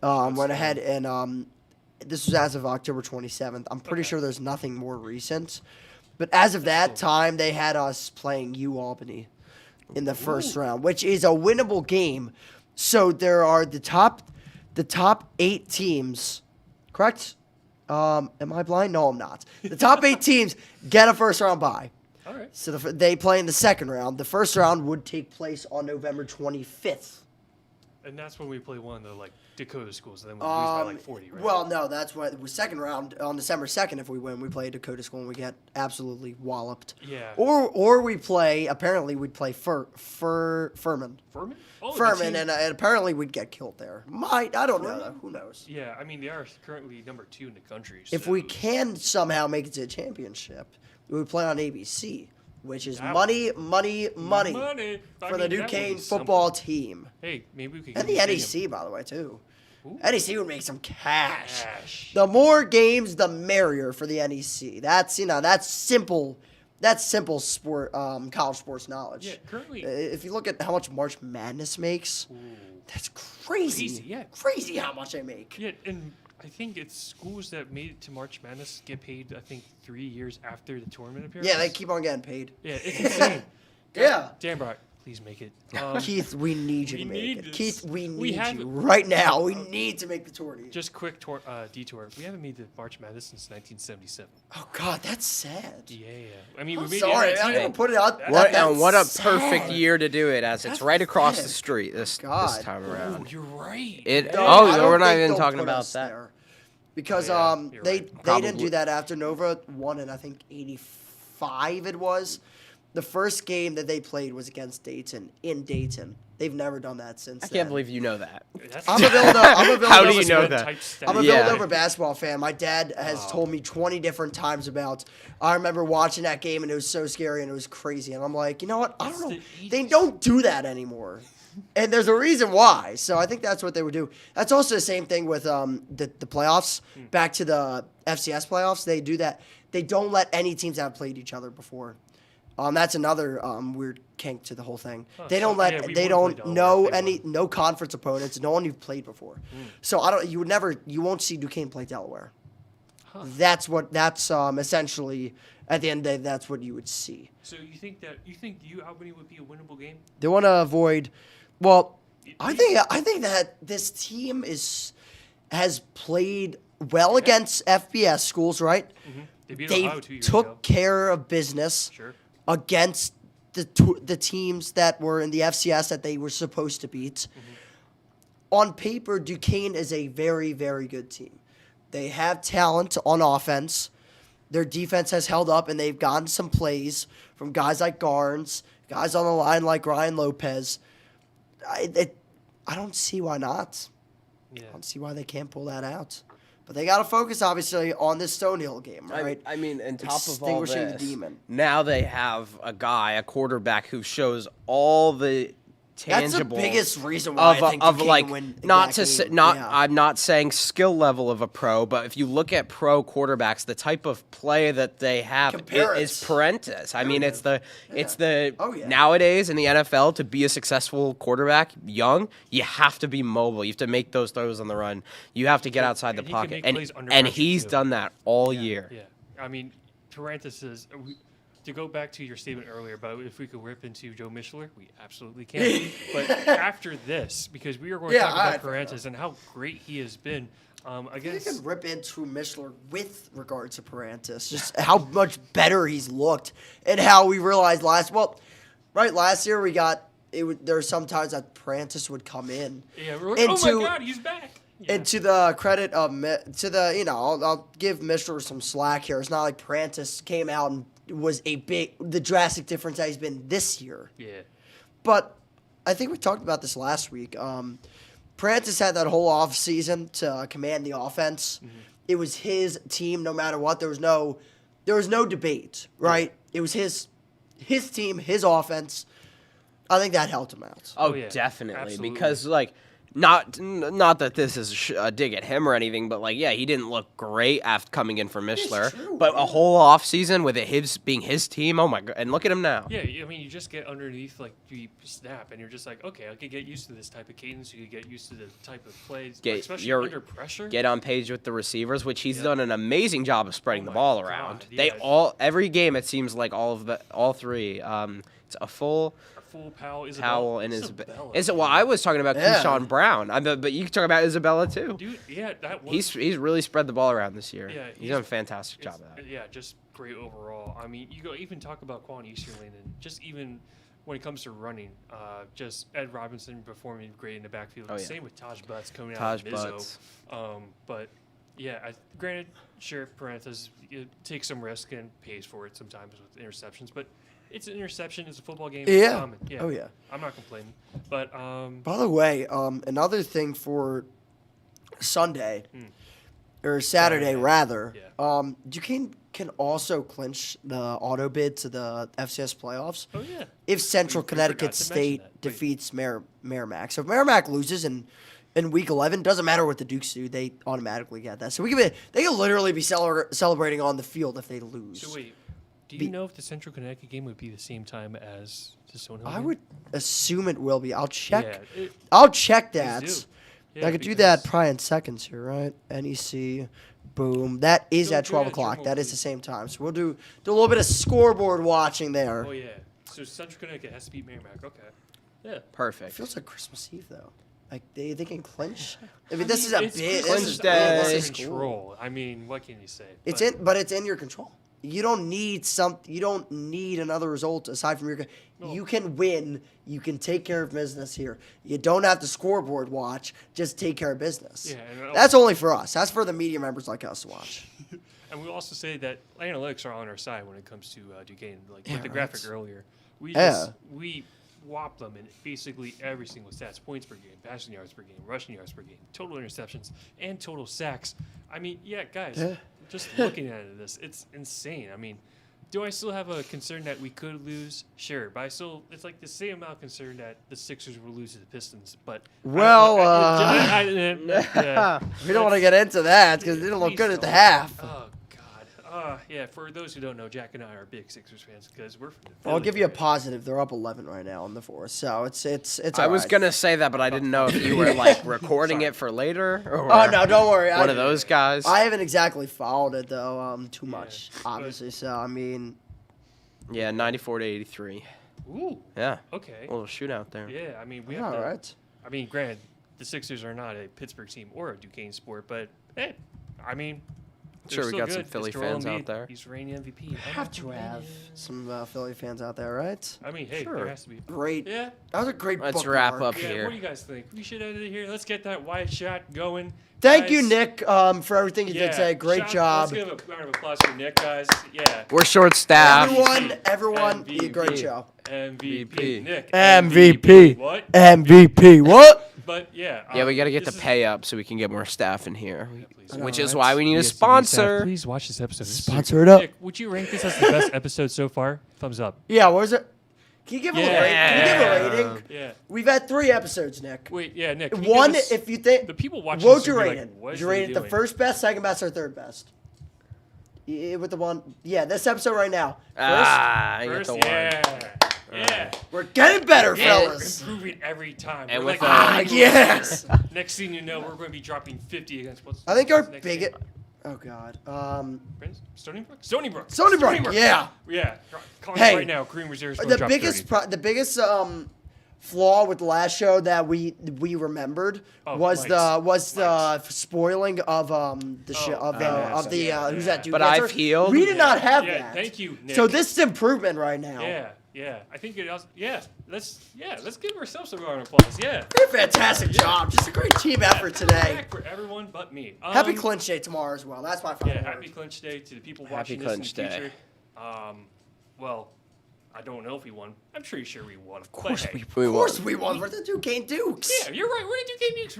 went ahead and this was as of October 27th. I'm pretty sure there's nothing more recent. But as of that time, they had us playing UAlbany in the first round, which is a winnable game. So there are the top 8 teams, correct? Am I blind? No, I'm not. The top 8 teams get a first round bye. All right. So they play in the second round. The first round would take place on November 25th. And that's when we play one of the Dakota schools, and then we lose by 40, right? Well, no, that's what the second round on December 2nd. If we win, we play Dakota School and we get absolutely walloped. Yeah. Or we play. Apparently, we'd play Furman. Furman? Oh, the Furman, team- and apparently we'd get killed there. I don't know. Who knows? Yeah, I mean they are currently number 2 in the country. If so- we can somehow make it to a championship, we would play on ABC, which is That- money Money. I for mean, the that would be Duquesne something. football team. Hey, maybe we could And get the a NEC, by the way, too. Ooh. NEC would make some cash. Cash. The more games, the merrier for the NEC. That's simple. That's simple sport, college sports knowledge. Yeah, currently. If you look at how much March Madness makes, Ooh. that's crazy. Crazy, yeah. Crazy how much they make. Yeah, and I think it's schools that made it to March Madness get paid, I think, 3 years after the tournament appearance. Yeah, they keep on getting paid. Yeah, it's insane. Yeah. Dan Brock, please make it. Keith, we need you we to make need it. this. Keith, we We need have- you right now. We need to make the tourney. Just quick detour. We haven't made the March Madness since 1977. Oh God, that's sad. Yeah. I mean, I'm we made sorry. the I'm NIT. gonna put it out. What a that's perfect sad. year to do it, as it's That's right across the sad. street this God. time Oh, around. you're right. It- Yeah. oh, I don't we're not think even they'll talking put about us that. there. Because Oh, yeah, you're they right. they didn't Probably. do that after Nova won in I think 85 it was. The first game that they played was against Dayton in Dayton. They've never done that since. I then. can't believe you know that. That's I'm a Villanova. How do you That's know one that? type stat. I'm a Yeah. Villanova basketball fan. My dad has told me 20 different times about. I remember watching that game and it was so scary and it was crazy. And I'm like, you know what? I don't know. the They 80s. don't do that anymore. And there's a reason why. So I think that's what they would do. That's also the same thing with the playoffs. Back to the FCS playoffs, they do that. They don't let any teams that have played each other before. That's another weird kink to the whole thing. They don't so- yeah, let we they would don't play know Delaware if they no conference opponents, no one you've played before. So you won't see Duquesne play Delaware. That's essentially at the end of the day that's what you would see. So you think Albany would be a winnable game? They want to avoid. Well, I think that this team has played well against FBS schools, right? They beat They Ohio 2 years took ago. care of business Sure. against the teams that were in the FCS that they were supposed to beat. On paper, Duquesne is a very, very good team. They have talent on offense. Their defense has held up, and they've gotten some plays from guys like Garnes, guys on the line like Ryan Lopez. I don't see why not. Yeah. I don't see why they can't pull that out. But they got to focus, obviously, on this Stonehill game, right? I mean, on top of all Extinguishing this, the demon. now they have a quarterback who shows all the tangible. That's the biggest reason why I think Duquesne win not that to game. not Yeah. I'm not saying skill level of a pro, but if you look at pro quarterbacks, the type of play that they have Compare is it. Parentis. I mean, it's the Oh, yeah. nowadays in the NFL to be a successful quarterback, young, you have to be mobile. You have to make those throws on the run. You have to get outside the And he can pocket, make and plays under and pressure, he's too. done that all year. Yeah, I mean, parentheses. To go back to your statement earlier about if we could rip into Joe Mishler, we absolutely can. But after this, because we are going to Yeah, talk alright, about Parentis and how great he has been You against. can rip into Mishler with regards to Parentis, just how much better he's looked, and how we realized last year we got it. There were some times that Parentis would come in. Yeah, we're like, oh into- my God, he's back. Yeah. And to the credit of I'll give Mishler some slack here. It's not like Parentis came out and was the drastic difference that he's been this year. Yeah. But I think we talked about this last week. Parentis had that whole off season to command the offense. Mm-hmm. It was his team, no matter what. There was no debate, right? It was his team, his offense. I think that helped him out. Oh, yeah, definitely. absolutely. Because, not that this is a dig at him or anything, but, he didn't look great after coming in for Mishler. true, But a whole offseason with it being his team, oh, my God. And look at him now. Yeah, I mean, you just get underneath, the snap, and you're just like, okay, I could get used to this type of cadence. You could get used to the type of plays, especially under pressure. Get on page with the receivers, which he's done an amazing job of spreading Oh the my ball God, around. yeah. Every game, it seems like all three. It's a full Full Powell, Powell and Isabella. Well, I was talking about Yeah. Keyshawn Brown, but you can talk about Isabella too. Dude, yeah, that was. He's really spread the ball around this year. Yeah, he's done a fantastic job of that. Yeah, just great overall. I mean, you go even talk about Quan Easterling, and just even when it comes to running, just Ed Robinson performing great in the backfield. Oh, yeah. Same with Taj Butts coming Taj out of Mizzo. Butts. But yeah, granted, sure, Parentheses takes some risk and pays for it sometimes with interceptions, but it's an interception. It's a football game. It's Yeah. common. Yeah. Oh, yeah. I'm not complaining, but By the way, another thing for Sunday or Saturday Saturday, rather, yeah. Duquesne can also clinch the auto bid to the FCS playoffs oh yeah, if Central We forgot Connecticut to mention State that. Wait. defeats Merrimack. So if Merrimack loses in week 11, doesn't matter what the Dukes do, they automatically get that. So they can literally be celebrating on the field if they lose. So wait, do you know if the Central Connecticut game would be the same time as the Stonehill I game? would assume it will be. I'll check. Yeah, I'll check please that. do. Yeah, I could do that because- probably in seconds here, right? NEC, boom. That is Don't at do 12 that, o'clock. Jerome, That is please. the same time. So we'll do a little bit of scoreboard watching there. Oh yeah. So Central Connecticut has to beat Merrimack. Okay. Yeah. It Perfect. feels like Christmas Eve though. Like they can clinch. I mean, this is a It's bit. Christmas This is, Day. yeah, under this is cool. control. I mean, what can you say? It's But- it's in your control. You don't need You don't need another result aside from your. You can win. You can take care of business here. You don't have to scoreboard watch. Just take care of business. Yeah, and That's only for us. That's for the media members like us to watch. And we'll also say that analytics are on our side when it comes to Duquesne. Like Yeah, with the graphic right. earlier, Yeah. we whop them in basically every single stats: points per game, passing yards per game, rushing yards per game, total interceptions, and total sacks. I mean, yeah, guys, Yeah. just looking at this, it's insane. I mean, do I still have a concern that we could lose? Sure, but it's like the same amount of concern that the Sixers will lose to the Pistons. But Well, yeah. We don't want to get into that because it didn't look Please good at the don't. half. Oh God. Yeah. For those who don't know, Jack and I are big Sixers fans because we're from the I'll Philly give you a area. positive. They're up 11 right now in the fourth, so it's. I was alright. gonna say that, but I didn't know if you were recording it for later. Or Oh no, don't worry. one of those guys. I haven't exactly followed it though, too Yeah, much, but- obviously. So I mean, Yeah, 94 to 83. Ooh. Yeah, Okay. a little shootout there. Yeah. I mean, we all have to. right. I mean, granted, the Sixers are not a Pittsburgh team or a Duquesne sport, but hey, I mean. they're Sure, we still got some good. Philly It's Joel fans out Embiid. there. He's reigning MVP. I'm Have not to complaining. have some Philly fans out there, right? I mean, hey, Sure. there has to be. Great. Yeah. That was a great. Let's wrap bookmark. up Yeah. here. What do you guys think? We should end it here. Let's get that wide shot going. Thank you, Guys, Nick, for everything you did today. Great job. Let's give a round of applause for Nick, guys. Yeah. We're short staffed. Everyone, you did a great MVP. show. MVP. Nick. MVP. What? MVP. What? But yeah. Yeah, we got to get the this is- pay up so we can get more staff in here. please. I know, Which is right? why we need a ESPN staff, sponsor. Please watch this episode. This is Sponsor it up. Nick, would you rank this as the best episode so far? Thumbs up. Yeah, what was it? Can you give a rating? Yeah. We've had 3 episodes, Nick. Wait, yeah, Nick. Can you One, give us- if you think the people watching what this would you would be rate like, it? what Would is you he rate it the doing? first best, second best, or third best? With the one, this episode right now. I got First, the one. yeah. We're getting better, Yeah, we're fellas. improving every time. And We're with, like, yes. Next thing you know, we're going to be dropping 50 against what's I think our next biggest. game? Oh God. Prince? Stony Brook? Stony Brook. Stony Brook, yeah. Yeah. Calling Hey, right now, Green Reserve's going The to drop biggest, 30. the biggest flaw with the last show that we remembered was the spoiling of the show of the who's that dude? But dancer? I've healed. We did not have Yeah, that. thank you, Nick. So this is improvement right now. Yeah. I think it also, let's give ourselves a round of applause. Yeah. Did a fantastic job. Just a great team effort today. Back for everyone but me. Happy clinch day tomorrow as well. That's my final word. Happy clinch day to the people Happy watching this in the clinch day. future. Well, I don't know if we won. I'm pretty sure we won. Of course We Of course won. we won. We're the Duquesne Dukes. Yeah, you're right. We're the Duquesne Dukes.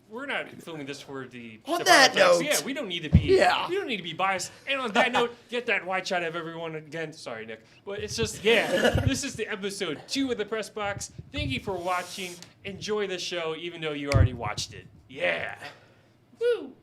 We're not filming this for the. On the that politics. note. Yeah, we don't need to be. Yeah. We don't need to be biased. And on that note, get that white shot of everyone again. Sorry, Nick, but it's just this is the episode 2 of the Press Box. Thank you for watching. Enjoy the show, even though you already watched it. Yeah. Woo.